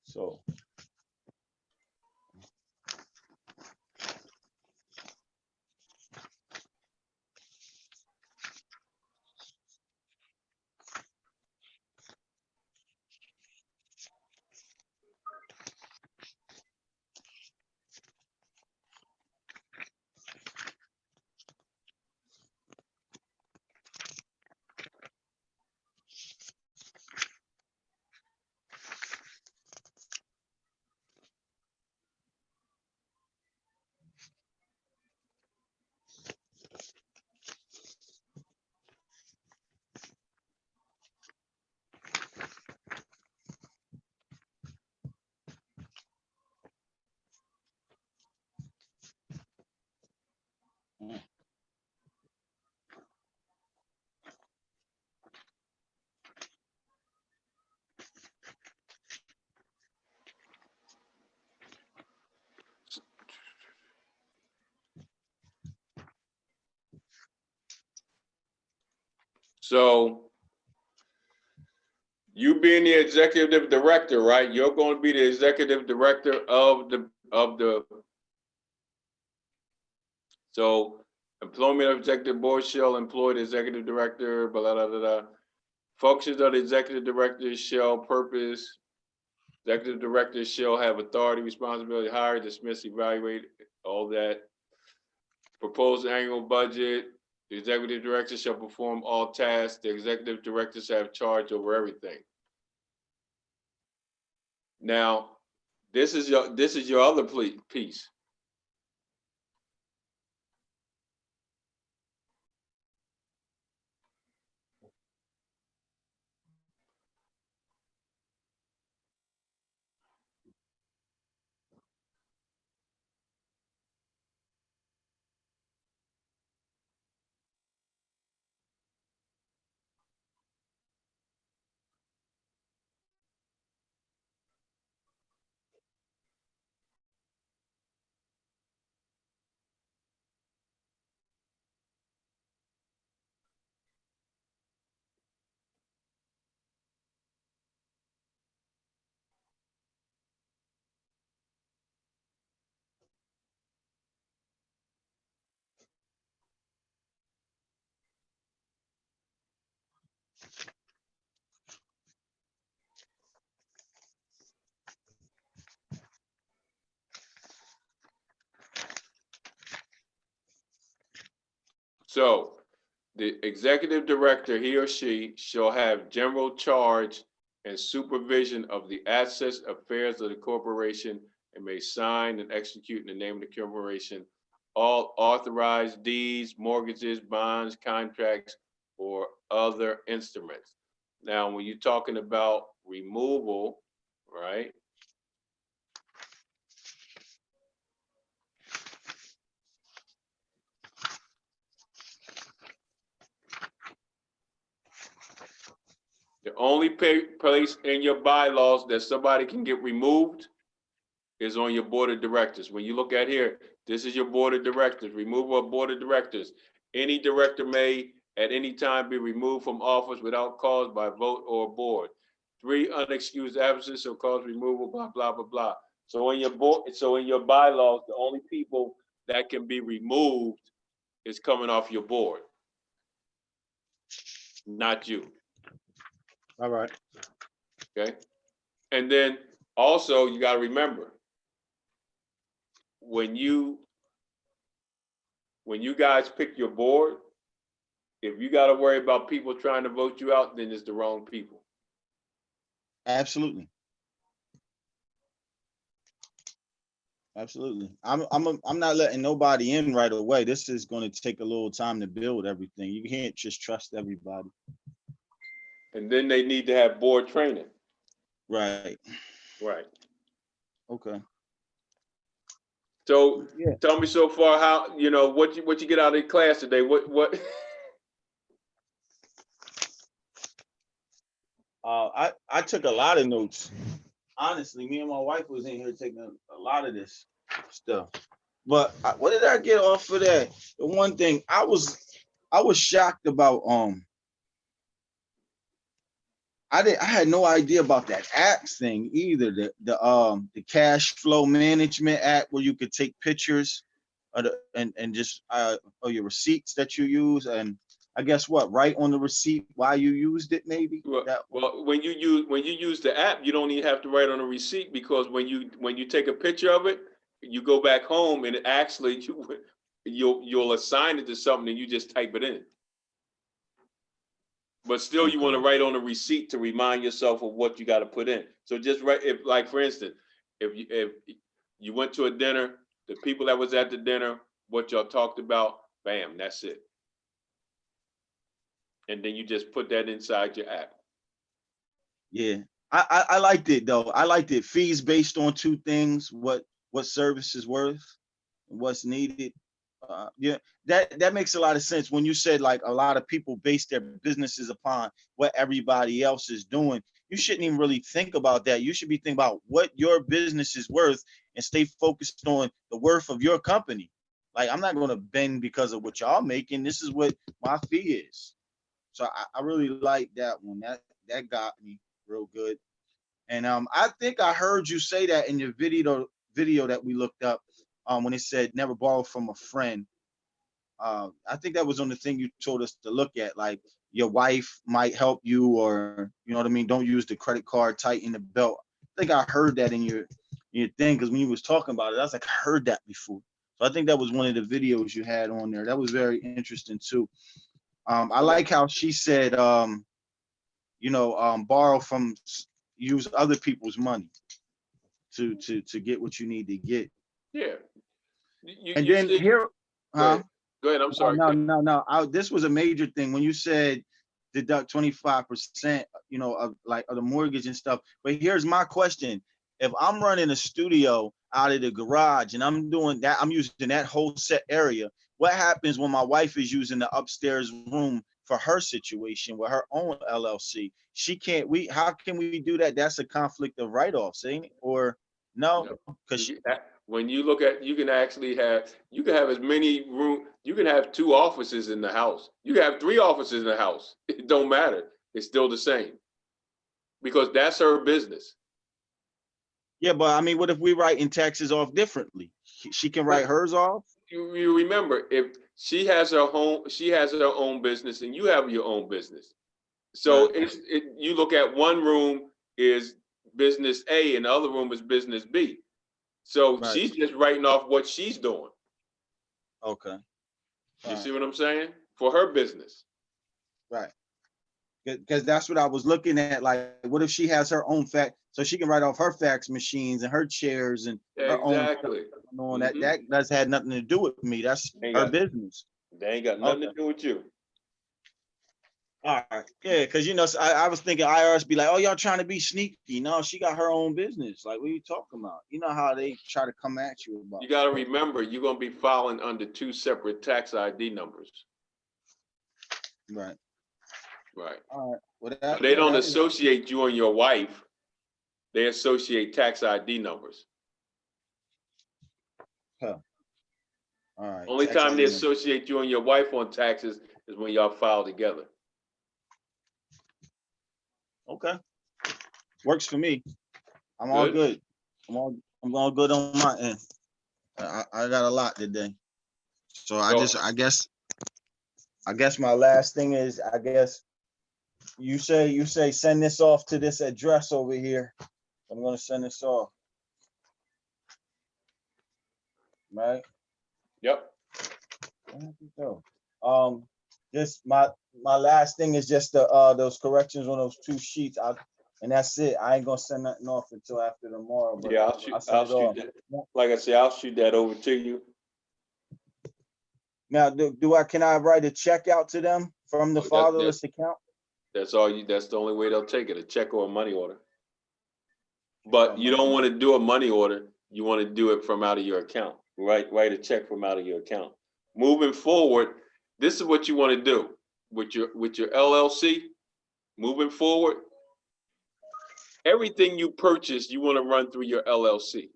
So So you being the executive director, right? You're going to be the executive director of the so employment of executive board shall employ the executive director, blah, blah, blah, blah. Functions of the executive director shall purpose. Executive director shall have authority, responsibility, hire, dismiss, evaluate, all that. Proposed annual budget. The executive director shall perform all tasks. The executive directors have charge over everything. Now, this is your other piece. So the executive director, he or she, shall have general charge and supervision of the assets, affairs of the corporation, and may sign and execute in the name of the corporation all authorized deeds, mortgages, bonds, contracts, or other instruments. Now, when you're talking about removal, right? The only place in your bylaws that somebody can get removed is on your board of directors. When you look at here, this is your board of directors, removal of board of directors. Any director may at any time be removed from office without cause by vote or board. 3 unexcused absences shall cause removal, blah, blah, blah, blah. So in your bylaws, the only people that can be removed is coming off your board, not you. All right. Okay. And then also you got to remember, when you guys pick your board, if you got to worry about people trying to vote you out, then it's the wrong people. Absolutely. Absolutely. I'm not letting nobody in right away. This is going to take a little time to build everything. You can't just trust everybody. And then they need to have board training. Right. Right. Okay. So yeah. Tell me so far how, what you get out of the class today? What? I took a lot of notes. Honestly, me and my wife was in here taking a lot of this stuff. But what did I get off of that? The one thing I was shocked about. I had no idea about that apps thing either. The cash flow management app where you could take pictures of and just of your receipts that you use, and I guess write on the receipt why you used it, maybe. Well, when you use the app, you don't even have to write on a receipt, because when you take a picture of it, you go back home and it actually you'll assign it to something and you just type it in. But still, you want to write on a receipt to remind yourself of what you got to put in. So just write, if, like, for instance, if you went to a dinner, the people that was at the dinner, what y'all talked about, bam, that's it. And then you just put that inside your app. Yeah, I liked it though. I liked it. Fees based on 2 things: what service is worth, what's needed. Yeah, that makes a lot of sense when you said like a lot of people base their businesses upon what everybody else is doing. You shouldn't even really think about that. You should be thinking about what your business is worth and stay focused on the worth of your company. Like, I'm not going to bend because of what y'all making. This is what my fee is. So I really like that one. That got me real good. And I think I heard you say that in your video that we looked up, when it said never borrow from a friend. I think that was on the thing you told us to look at, like your wife might help you, or you know what I mean. Don't use the credit card, tighten the belt. I think I heard that in your thing, because when you was talking about it, I was like, I heard that before. So I think that was one of the videos you had on there. That was very interesting too. I like how she said, borrow from, use other people's money to get what you need to get. Yeah. And You then see, here, huh? go ahead. I'm sorry. No. This was a major thing when you said deduct 25%, of the mortgage and stuff. But here's my question: if I'm running a studio out of the garage and I'm doing that, I'm using that whole set area. What happens when my wife is using the upstairs room for her situation with her own LLC? She can't. How can we do that? That's a conflict of write-offs, ain't it? Or no? Because When you look at, you can have as many you can have 2 offices in the house. You can have 3 offices in the house. It don't matter. It's still the same, because that's her business. yeah, but I mean, what if we writing taxes off differently? She can write hers off. You remember, if she has her own business and you have your own business. So Right. you look at one room is business A and the other room is business B. So Right. she's just writing off what she's doing. Okay. You see what I'm saying? For her business. Right. Because that's what I was looking at. Like, what if she has her own fax, so she can write off her fax machines and her chairs and her Exactly. own stuff. That does had nothing to do with me. That's her business. They ain't got nothing to do with you. All right. Yeah, because I was thinking IRS be like, oh, y'all trying to be sneaky. No, she got her own business. Like, what are you talking about? You know how they try to come at you about. You got to remember, you're going to be filing under 2 separate tax ID numbers. Right. Right. All right. Well, So they don't associate you and your wife. They associate tax ID numbers. Huh. All right. Only time they associate you and your wife on taxes is when y'all file together. Okay. Works for me. I'm all good. I'm all good on my end. I got a lot today. So I guess my last thing is, you say send this off to this address over here. I'm gonna send this off. Right? Yep. Just my last thing is just those corrections on those 2 sheets. And that's it. I ain't gonna send nothing off until after tomorrow. But yeah, I'll shoot that. Like I said, I'll shoot that over to you. Now, can I write a check out to them from the fatherless account? That's the only way they'll take it, a check or a money order. But you don't want to do a money order. You want to do it from out of your account. Write a check from out of your account. Moving forward, this is what you want to do with your LLC. Moving forward, everything you purchase, you want to run through your LLC.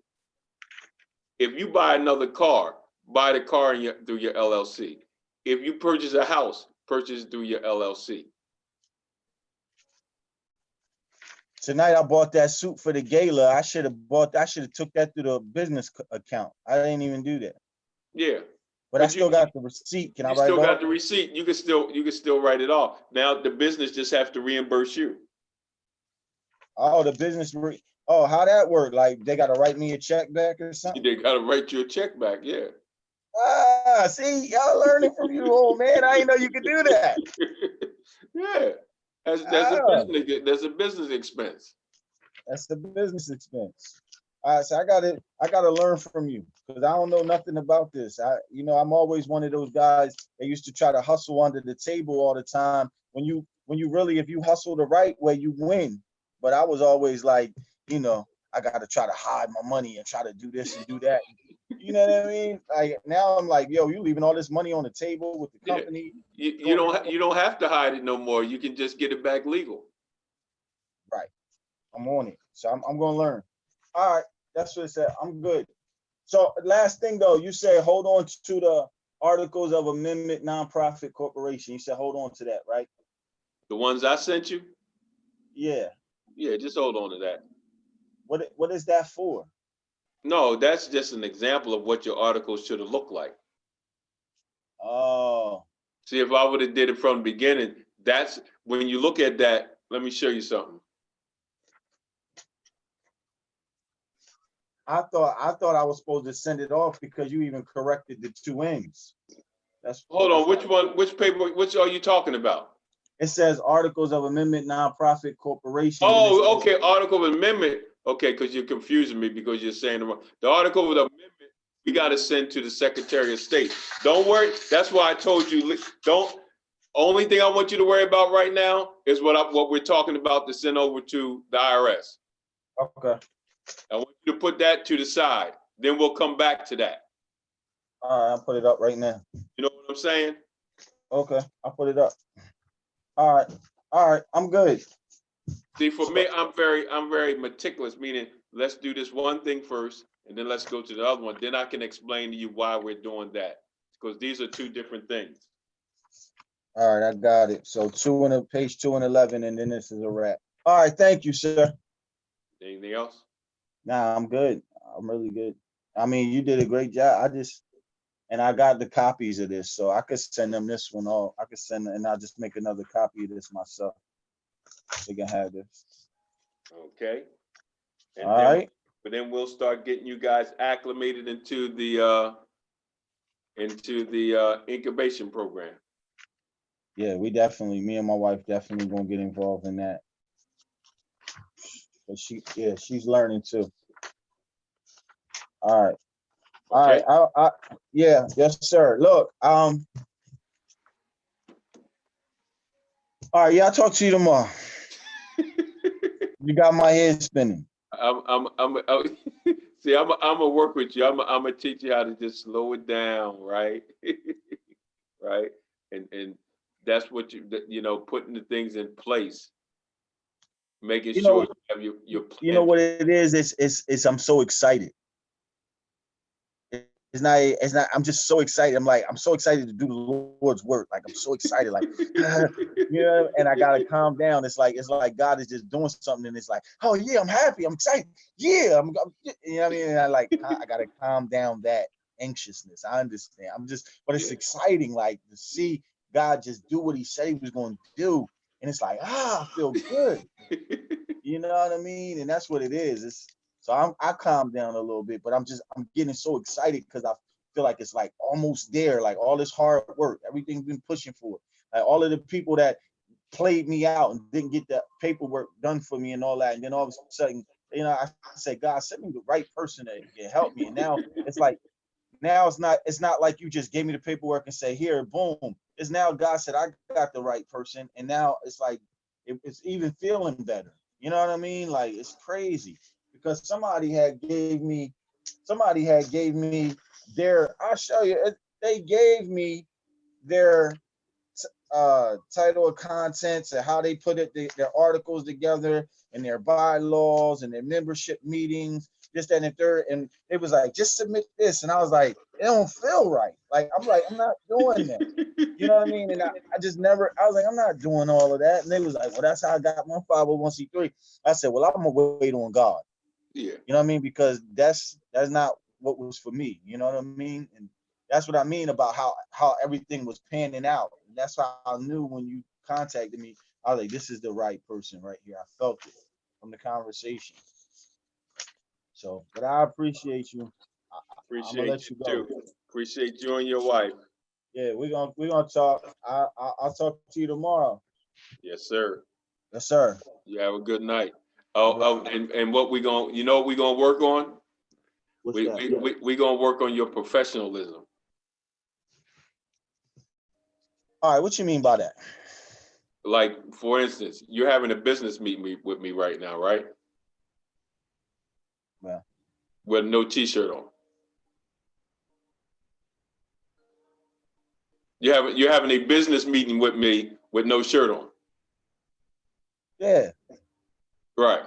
If you buy another car, buy the car through your LLC. If you purchase a house, purchase through your LLC. Tonight I bought that suit for the gala. I should have took that through the business account. I didn't even do that. Yeah. But I still got the receipt. Can I write it off? You still got the receipt. You can still write it off. Now the business just have to reimburse you. Oh, the business. How that work? Like they got to write me a check back or something? They got to write you a check back. Yeah. See, y'all learning from you, old man. I didn't know you could do that. Yeah. That's a business expense. That's the business expense. All right, so I gotta learn from you, because I don't know nothing about this. I'm always one of those guys that used to try to hustle under the table all the time. When you really, if you hustle the right way, you win. But I was always like, I gotta try to hide my money and try to do this and do that. You know what I mean? Like now I'm like, yo, you leaving all this money on the table with the company. You don't have to hide it no more. You can just get it back legal. Right. I'm on it. So I'm gonna learn. All right, that's what it said. I'm good. So last thing though, you said hold on to the Articles of Amendment Nonprofit Corporation. You said hold on to that, right? The ones I sent you? Yeah. Yeah, just hold on to that. What is that for? No, that's just an example of what your article should have looked like. Oh. See, if I would have did it from the beginning, that's when you look at that. Let me show you something. I thought I was supposed to send it off because you even corrected the two ends. Hold on, which one? Which paper? Which are you talking about? It says Articles of Amendment Nonprofit Corporation. Oh, okay, Article of Amendment. Okay, because you're confusing me because you're saying the Article of Amendment we got to send to the Secretary of State. Don't worry. That's why I told you don't. Only thing I want you to worry about right now is what we're talking about to send over to the IRS. Okay. I want you to put that to the side. Then we'll come back to that. All right, I'll put it up right now. You know what I'm saying? Okay, I'll put it up. All right, I'm good. See, for me, I'm very meticulous, meaning let's do this one thing first, and then let's go to the other one. Then I can explain to you why we're doing that, because these are two different things. All right, I got it. So page 2 and 11, and then this is a wrap. All right, thank you, sir. Anything else? Nah, I'm good. I'm really good. I mean, you did a great job. And I got the copies of this, so I could send them this one off. I could send, and I'll just make another copy of this myself. They can have this. Okay. And All then, right. but then we'll start getting you guys acclimated into the incubation program. Yeah, me and my wife definitely gonna get involved in that. But she's learning too. All right. Okay. All right. Yeah, yes, sir. Look, all right, yeah, I'll talk to you tomorrow. You got my head spinning. See, I'm gonna work with you. I'm gonna teach you how to just slow it down, right? Right? And that's what you know, putting the things in place, making sure you have your plan. You know what it is? It's I'm so excited. It's not, I'm just so excited. I'm so excited to do the Lord's work. Like, I'm so excited, like, you know, and I gotta calm down. It's like God is just doing something, and it's like, oh yeah, I'm happy, I'm excited. Yeah, you know what I mean? And I gotta calm down that anxiousness. I understand. But it's exciting, like, to see God just do what he said he was going to do. And it's like, I feel good. You know what I mean? And that's what it is. So I calmed down a little bit, but I'm getting so excited because I feel like it's like almost there, like all this hard work, everything's been pushing for it. Like all of the people that played me out and didn't get the paperwork done for me and all that. And then all of a sudden, you know, I said, God, send me the right person that can help me. And now it's like, it's not like you just gave me the paperwork and say, here, boom. It's now God said, I got the right person. And now it's like, it's even feeling better. You know what I mean? Like, it's crazy. Because somebody had gave me I'll show you, they gave me their title of contents and how they put their articles together and their bylaws and their membership meetings, just that and third. And it was like, just submit this. And I was like, it don't feel right. Like, I'm not doing that. You know what I mean? And I was like, I'm not doing all of that. And they was like, well, that's how I got my 501c3. I said, well, I'm gonna wait on God. Yeah. You know what I mean? Because that's not what was for me. You know what I mean? And that's what I mean about how everything was panning out. And that's how I knew when you contacted me. I was like, this is the right person right here. I felt it from the conversation. So, but I appreciate you. I'm gonna let you go. Too. Appreciate you and your wife. Yeah, we're gonna talk. I'll talk to you tomorrow. Yes, sir. Yes, sir. You have a good night. And what we gonna, you know, what we gonna work on? What's We that? gonna work on your professionalism. All right, what you mean by that? Like, for instance, you're having a business meeting with me right now, right? Yeah. With no t-shirt on. You're having a business meeting with me with no shirt on. Yeah. Right.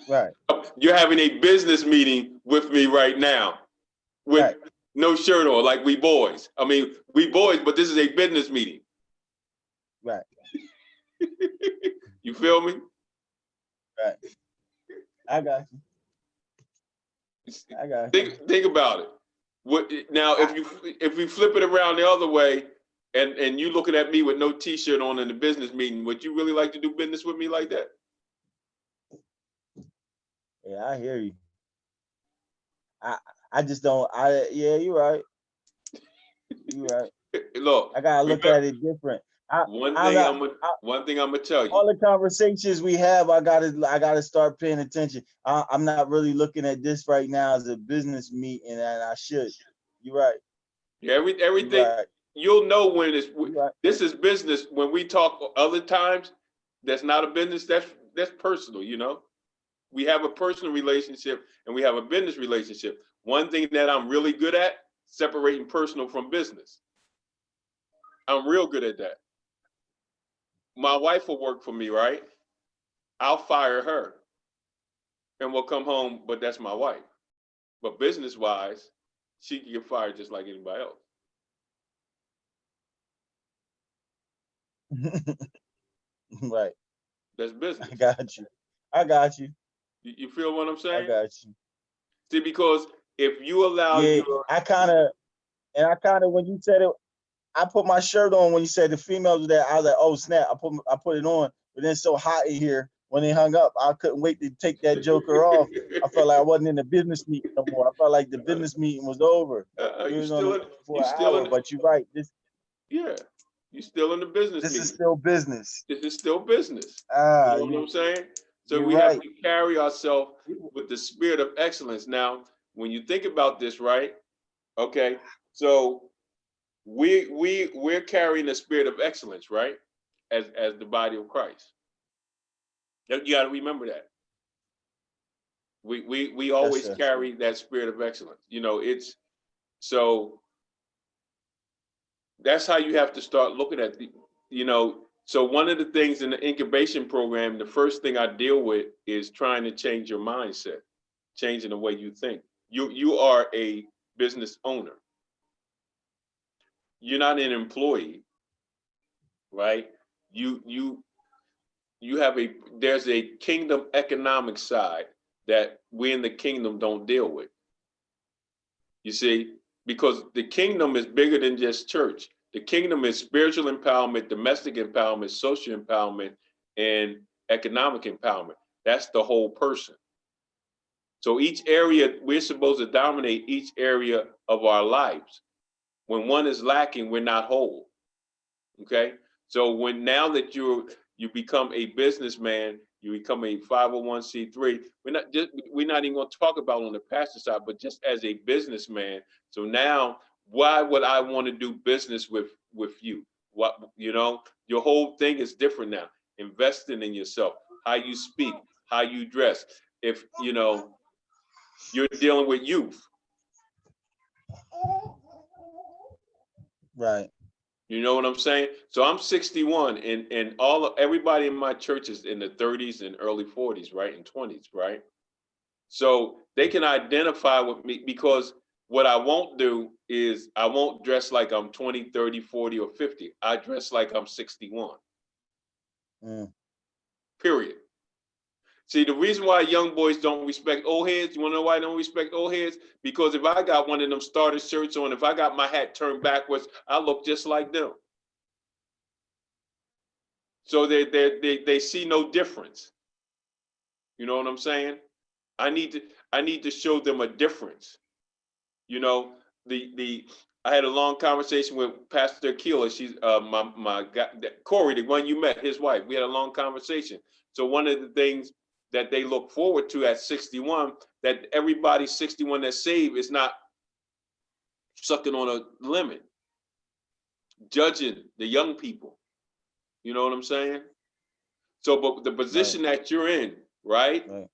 Right. You're having a business meeting with me right now with no shirt on, like we boys. I mean, we boys, but this is a business meeting. Right. You feel me? Right. I got you. I got you. Think about it. What now? If we flip it around the other way, and you looking at me with no T-shirt on in the business meeting, would you really like to do business with me like that? Yeah, I hear you. I just don't. Yeah, you're right. You're right. Look, I gotta look at it different. One I'm thing not. I'm gonna tell you. All the conversations we have, I gotta start paying attention. I'm not really looking at this right now as a business meeting, and I should. You're right. Yeah, everything. Right. You'll know when Right. this is business. When we talk other times, that's not a business. That's personal. You know, we have a personal relationship and we have a business relationship. One thing that I'm really good at, separating personal from business. I'm real good at that. My wife will work for me, right? I'll fire her and we'll come home, but that's my wife. But business wise, she can get fired just like anybody else. Right. That's business. I got you. I got you. You feel what I'm saying? I got you. See, because if you allow Yeah, your I kind of when you said it, I put my shirt on when you said the females were there. I was like, oh snap! I put it on, but then it's so hot in here. When they hung up, I couldn't wait to take that joker off. I felt like I wasn't in the business meeting no more. I felt like the business meeting was over. We was on it for an hour, but you're right. Yeah, you're still in the business This meeting. is still business. This is still business. Ah, You know what I'm saying? So you're we have right. to carry ourselves with the spirit of excellence. Now, when you think about this, right? Okay, so we're carrying the spirit of excellence, right? As the body of Christ. You got to remember that. We always sir. carry that spirit of excellence. You know, it's so that's how you have to start looking at the, you know, so one of the things in the incubation program, the first thing I deal with is trying to change your mindset, changing the way you think. You are a business owner. You're not an employee, right? You have there's a kingdom economic side that we in the kingdom don't deal with. You see, because the kingdom is bigger than just church. The kingdom is spiritual empowerment, domestic empowerment, social empowerment, and economic empowerment. That's the whole person. So each area, we're supposed to dominate each area of our lives. When one is lacking, we're not whole. Okay. So now that you become a businessman, you become a 501c3. We're not even going to talk about on the pastor side, but just as a businessman. So now, why would I want to do business with you? What, you know, your whole thing is different now. Investing in yourself, how you speak, how you dress. If you know you're dealing with youth, Right. you know what I'm saying? So I'm 61, and everybody in my church is in the 30s and early 40s, right, and 20s, right? So they can identify with me, because what I won't do is I won't dress like I'm 20, 30, 40, or 50. I dress like I'm 61. Period. See, the reason why young boys don't respect old heads, you want to know why I don't respect old heads? Because if I got one of them starter shirts on, if I got my hat turned backwards, I look just like them. So they see no difference. You know what I'm saying? I need to show them a difference. You know, I had a long conversation with Pastor Akila. She's my guy, Corey, the one you met, his wife. We had a long conversation. So one of the things that they look forward to at 61, that everybody 61 that's saved is not sucking on a lemon, judging the young people. You know what I'm saying? So, but the position that you're in, right?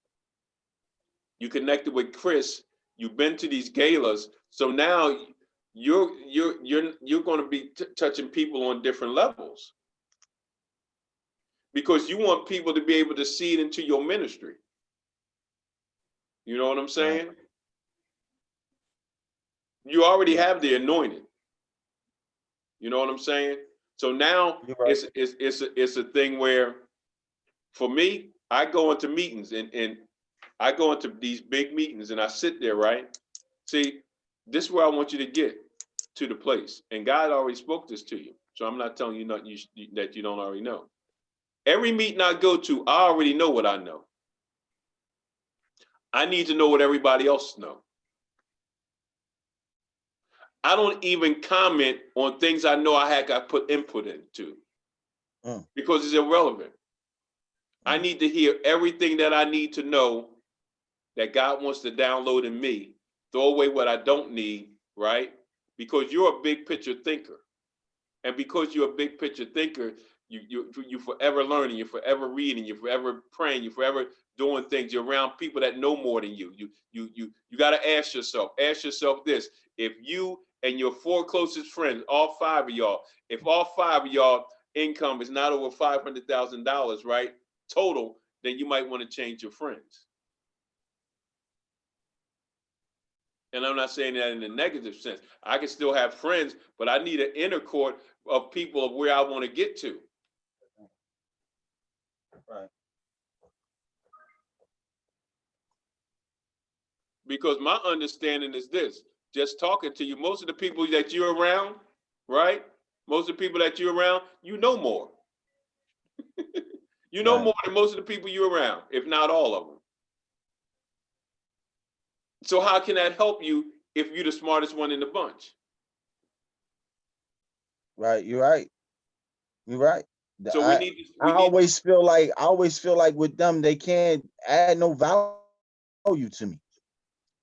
You connected with Chris. You've been to these galas, so now you're going to be touching people on different levels, because you want people to be able to see it into your ministry. You know what I'm saying? You already have the anointing. You know what I'm saying? So now You're right. it's a thing where, for me, I go into meetings and I go into these big meetings and I sit there, right? See, this is where I want you to get to the place. And God already spoke this to you. So I'm not telling you nothing that you don't already know. Every meeting I go to, I already know what I know. I need to know what everybody else knows. I don't even comment on things I know I had got put input into because it's irrelevant. I need to hear everything that I need to know that God wants to download in me, throw away what I don't need, right? Because you're a big picture thinker. And because you're a big picture thinker, you forever learning, you're forever reading, you're forever praying, you're forever doing things. You're around people that know more than you. You got to ask yourself this: if you and your 4 closest friends, all 5 of y'all, if all 5 of y'all income is not over $500,000, right, total, then you might want to change your friends. And I'm not saying that in a negative sense. I can still have friends, but I need an inner court of people of where I want to get to. Right. Because my understanding is this, just talking to you, most of the people that you're around, right? Most of the people that you're around, you know more. You know more than most of the people you're around, if not all of them. So how can that help you if you're the smartest one in the bunch? Right. You're right. You're right. So I always feel like with them, they can't add no value to me.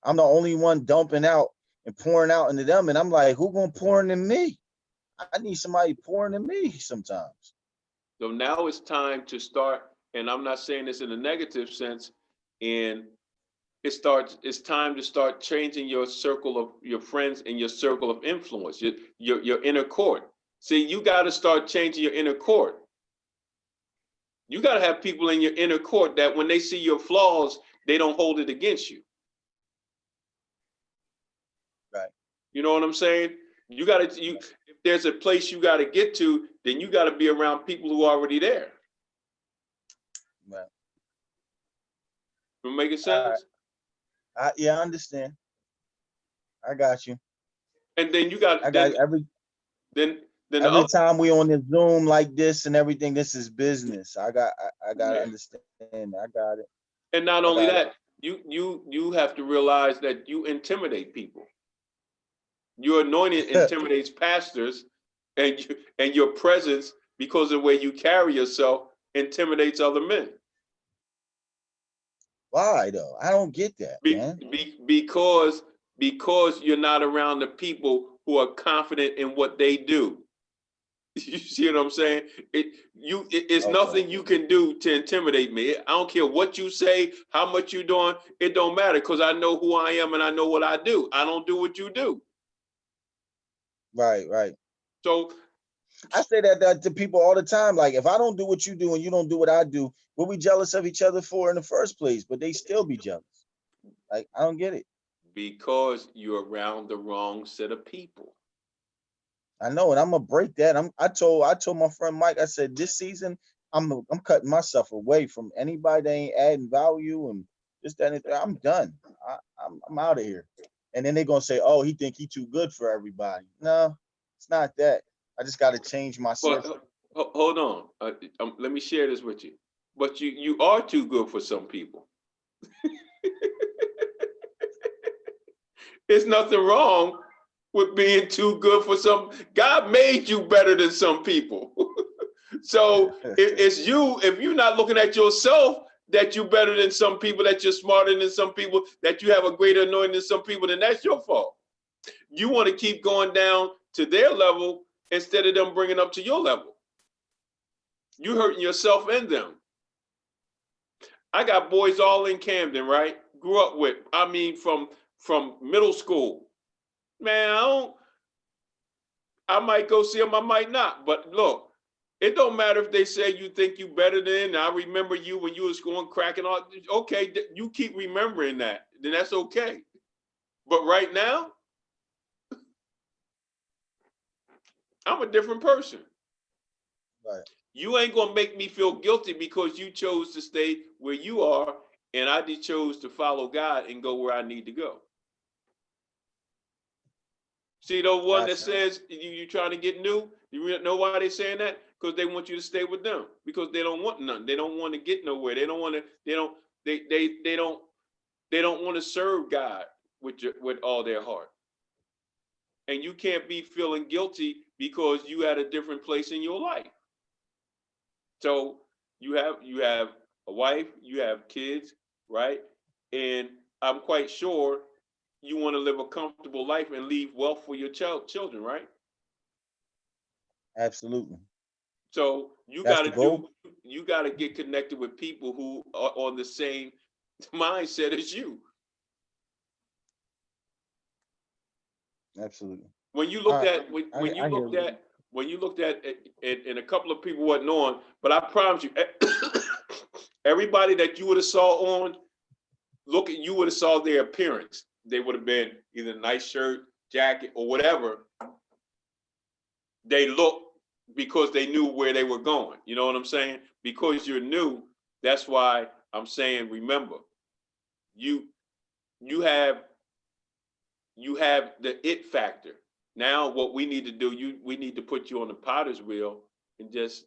I'm the only one dumping out and pouring out into them. And I'm like, who gonna pour into me? I need somebody pouring in me sometimes. So now it's time to start, and I'm not saying this in a negative sense, and it's time to start changing your circle of your friends and your circle of influence, your inner court. See, you got to start changing your inner court. You got to have people in your inner court that when they see your flaws, they don't hold it against you. Right. You know what I'm saying? You got to, if there's a place you got to get to, then you got to be around people who are already there. Right. Am I making sense? Yeah, I understand. I got you. And then you got, every the time we on the Zoom like this and everything, this is business. I got to understand. I got it. And not only that, you have to realize that you intimidate people. Your anointing intimidates pastors, and your presence, because of the way you carry yourself, intimidates other men. Why though? I don't get that, man. Because you're not around the people who are confident in what they do. You see what I'm saying? It's nothing you can do to intimidate me. I don't care what you say, how much you're doing. It don't matter, because I know who I am and I know what I do. I don't do what you do. Right. So I say that to people all the time. Like, if I don't do what you do and you don't do what I do, what we jealous of each other for in the first place? But they still be jealous. Like, I don't get it. Because you're around the wrong set of people. I know, and I'm gonna break that. I told my friend Mike, I said, this season I'm cutting myself away from anybody that ain't adding value and just that. I'm done. I'm out of here. And then they're gonna say, oh, he think he too good for everybody. No, it's not that. I just got to change my circle. Hold on. Let me share this with you. But you are too good for some people. There's nothing wrong with being too good for some. God made you better than some people. So it's you, if you're not looking at yourself that you're better than some people, that you're smarter than some people, that you have a greater anointing than some people, then that's your fault. You want to keep going down to their level instead of them bringing up to your level. You hurting yourself and them. I got boys all in Camden, right? Grew up with, from middle school. Man, I might go see them, I might not. But look, it don't matter if they say you think you better than, I remember you when you was going cracking on. Okay, you keep remembering that, then that's okay. But right now, I'm a different person. Right. You ain't gonna make me feel guilty because you chose to stay where you are, and I just chose to follow God and go where I need to go. See the one that Gotcha. says you trying to get new? You know why they saying that? Because they want you to stay with them. Because they don't want nothing. They don't want to get nowhere. They don't want to. They don't want to serve God with all their heart. And you can't be feeling guilty because you at a different place in your life. So you have a wife, you have kids, right? And I'm quite sure you want to live a comfortable life and leave wealth for your children, right? Absolutely. So you That's got the to goal. you got to get connected with people who are on the same mindset as you. Absolutely. When you looked I at when you I hear looked you. at when you looked at and a couple of people wasn't on, but I promise you, everybody that you would have saw on, you would have saw their appearance. They would have been either a nice shirt, jacket, or whatever. They looked because they knew where they were going. You know what I'm saying? Because you're new, that's why I'm saying, remember, you you have the it factor. Now what we need to do, we need to put you on the potter's wheel and just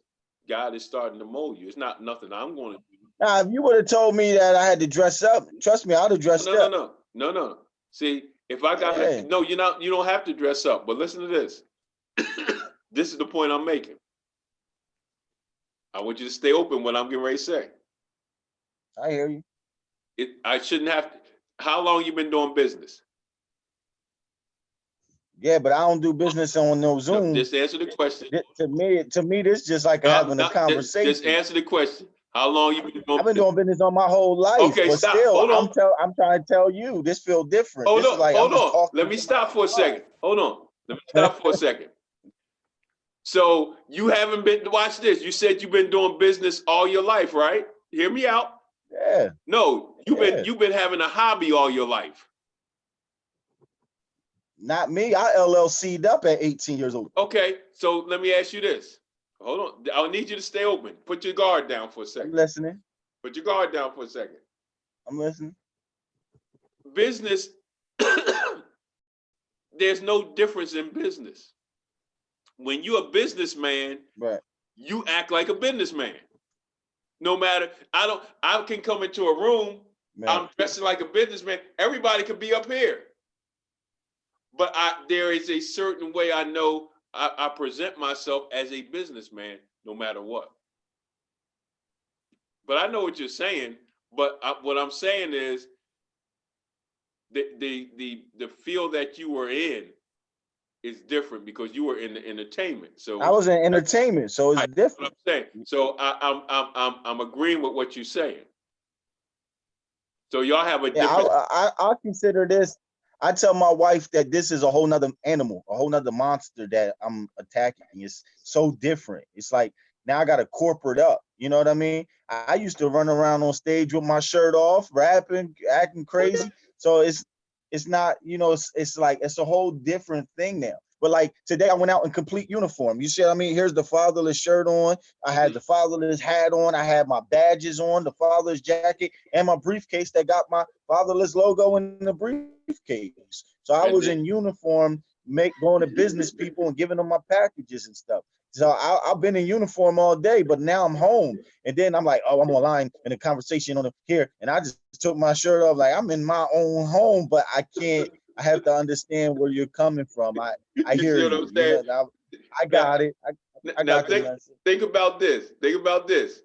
God is starting to mold you. It's not nothing I'm going to do. Now, if you would have told me that I had to dress up, trust me, I'd have dressed up. No. See, if I got Yeah. no, you don't have to dress up. But listen to this. This is the point I'm making. I want you to stay open when I'm getting ready to say. I hear you. I shouldn't have to. How long you been doing business? Yeah, but I don't do business on no No, Zoom. just answer the question. To me, this just like having a Just conversation. answer the question. How long you been doing I've been business? doing business on my whole life, Okay, but stop. still, Hold on. I'm trying to tell you, this feel different. Hold This is on. like I'm Hold just on. talking Let me to stop for a second. Hold on. Let me stop for a second. So you haven't been, watch this. You said you've been doing business all your life, right? Hear me out. Yeah. No, you've been having a hobby all your life. Not me. I LLC'd up at 18 years old. Okay, so let me ask you this. Hold on. I'll need you to stay open. Put your guard down for a I'm second. listening. Put your guard down for a second. I'm listening. Business, there's no difference in business. When you're a businessman, Right. you act like a businessman. No matter, I can come into a room, Man. I'm dressing like a businessman. Everybody could be up here. But there is a certain way I know I present myself as a businessman, no matter what. But I know what you're saying. But what I'm saying is the field that you were in is different because you were in the entertainment. So I was in entertainment, so it's that's different. what I'm saying. So I'm agreeing with what you're saying. So y'all have a different. I consider this. I tell my wife that this is a whole nother animal, a whole nother monster that I'm attacking. It's so different. It's like now I got to corporate up. You know what I mean? I used to run around on stage with my shirt off, rapping, acting crazy. So it's not, it's like it's a whole different thing now. But like today I went out in complete uniform. You see what I mean? Here's the fatherless shirt on. I had the fatherless hat on. I had my badges on, the fatherless jacket, and my briefcase that got my fatherless logo in the briefcase. So I was in uniform, going to business people and giving them my packages and stuff. So I've been in uniform all day, but now I'm home. And then I'm like, oh, I'm online in a conversation on here. And I just took my shirt off, like I'm in my own home, but I can't. I have to understand where you're coming from. I hear you. I got it. I got the message. Think about this. Think about this.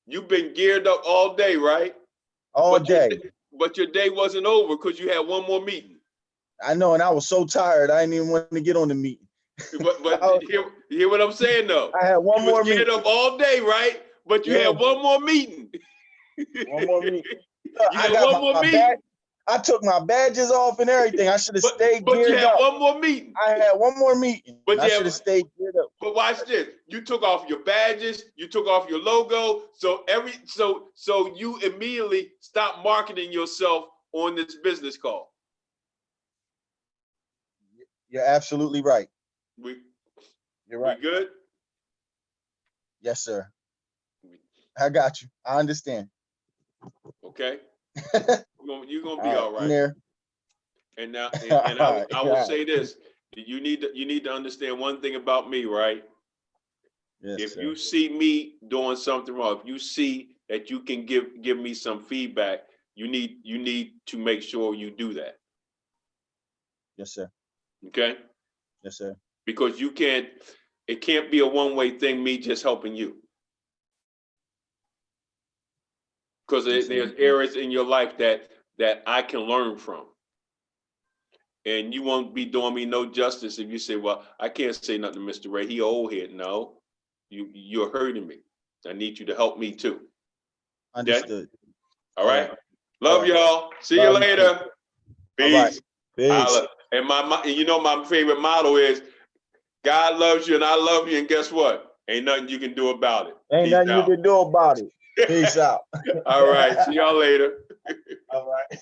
You've been geared up all day, right? All day. But your day wasn't over because you had one more meeting. I know, and I was so tired. I didn't even want to get on the meeting. But you hear what I'm saying, though? I had one more meeting. You was geared up all day, right? But you had one more meeting. One more meeting. I got one more meeting. I took my badges off and everything. I should have stayed geared up. But you had one more meeting. I had one more meeting. But I should have stayed geared up. But watch this. You took off your badges. You took off your logo. So you immediately stopped marketing yourself on this business call. You're absolutely right. You're right. We good? Yes, sir. I got you. I understand. Okay, you're gonna be All right, all I'm right. there. And now, All and right, I all will right. say this: you need to understand one thing about me, right? Yes, If sir. you see me doing something wrong, if you see that you can give me some feedback, you need to make sure you do that. Yes, sir. Okay? Yes, sir. Because it can't be a one-way thing, me just helping you. Because Yes, sir. there's areas in your life that I can learn from. And you won't be doing me no justice if you say, well, I can't say nothing to Mr. Ray. He old head. No, you're hurting me. I need you to help me too. Okay? Understood. All right. All Love right. y'all. See you Love you too. later. All right. Peace. Peace. Holla. And my favorite motto is God loves you and I love you. And guess what? Ain't nothing you can do about it. Ain't Peace nothing you out. can do about it. Peace out. All right. See y'all later. All right.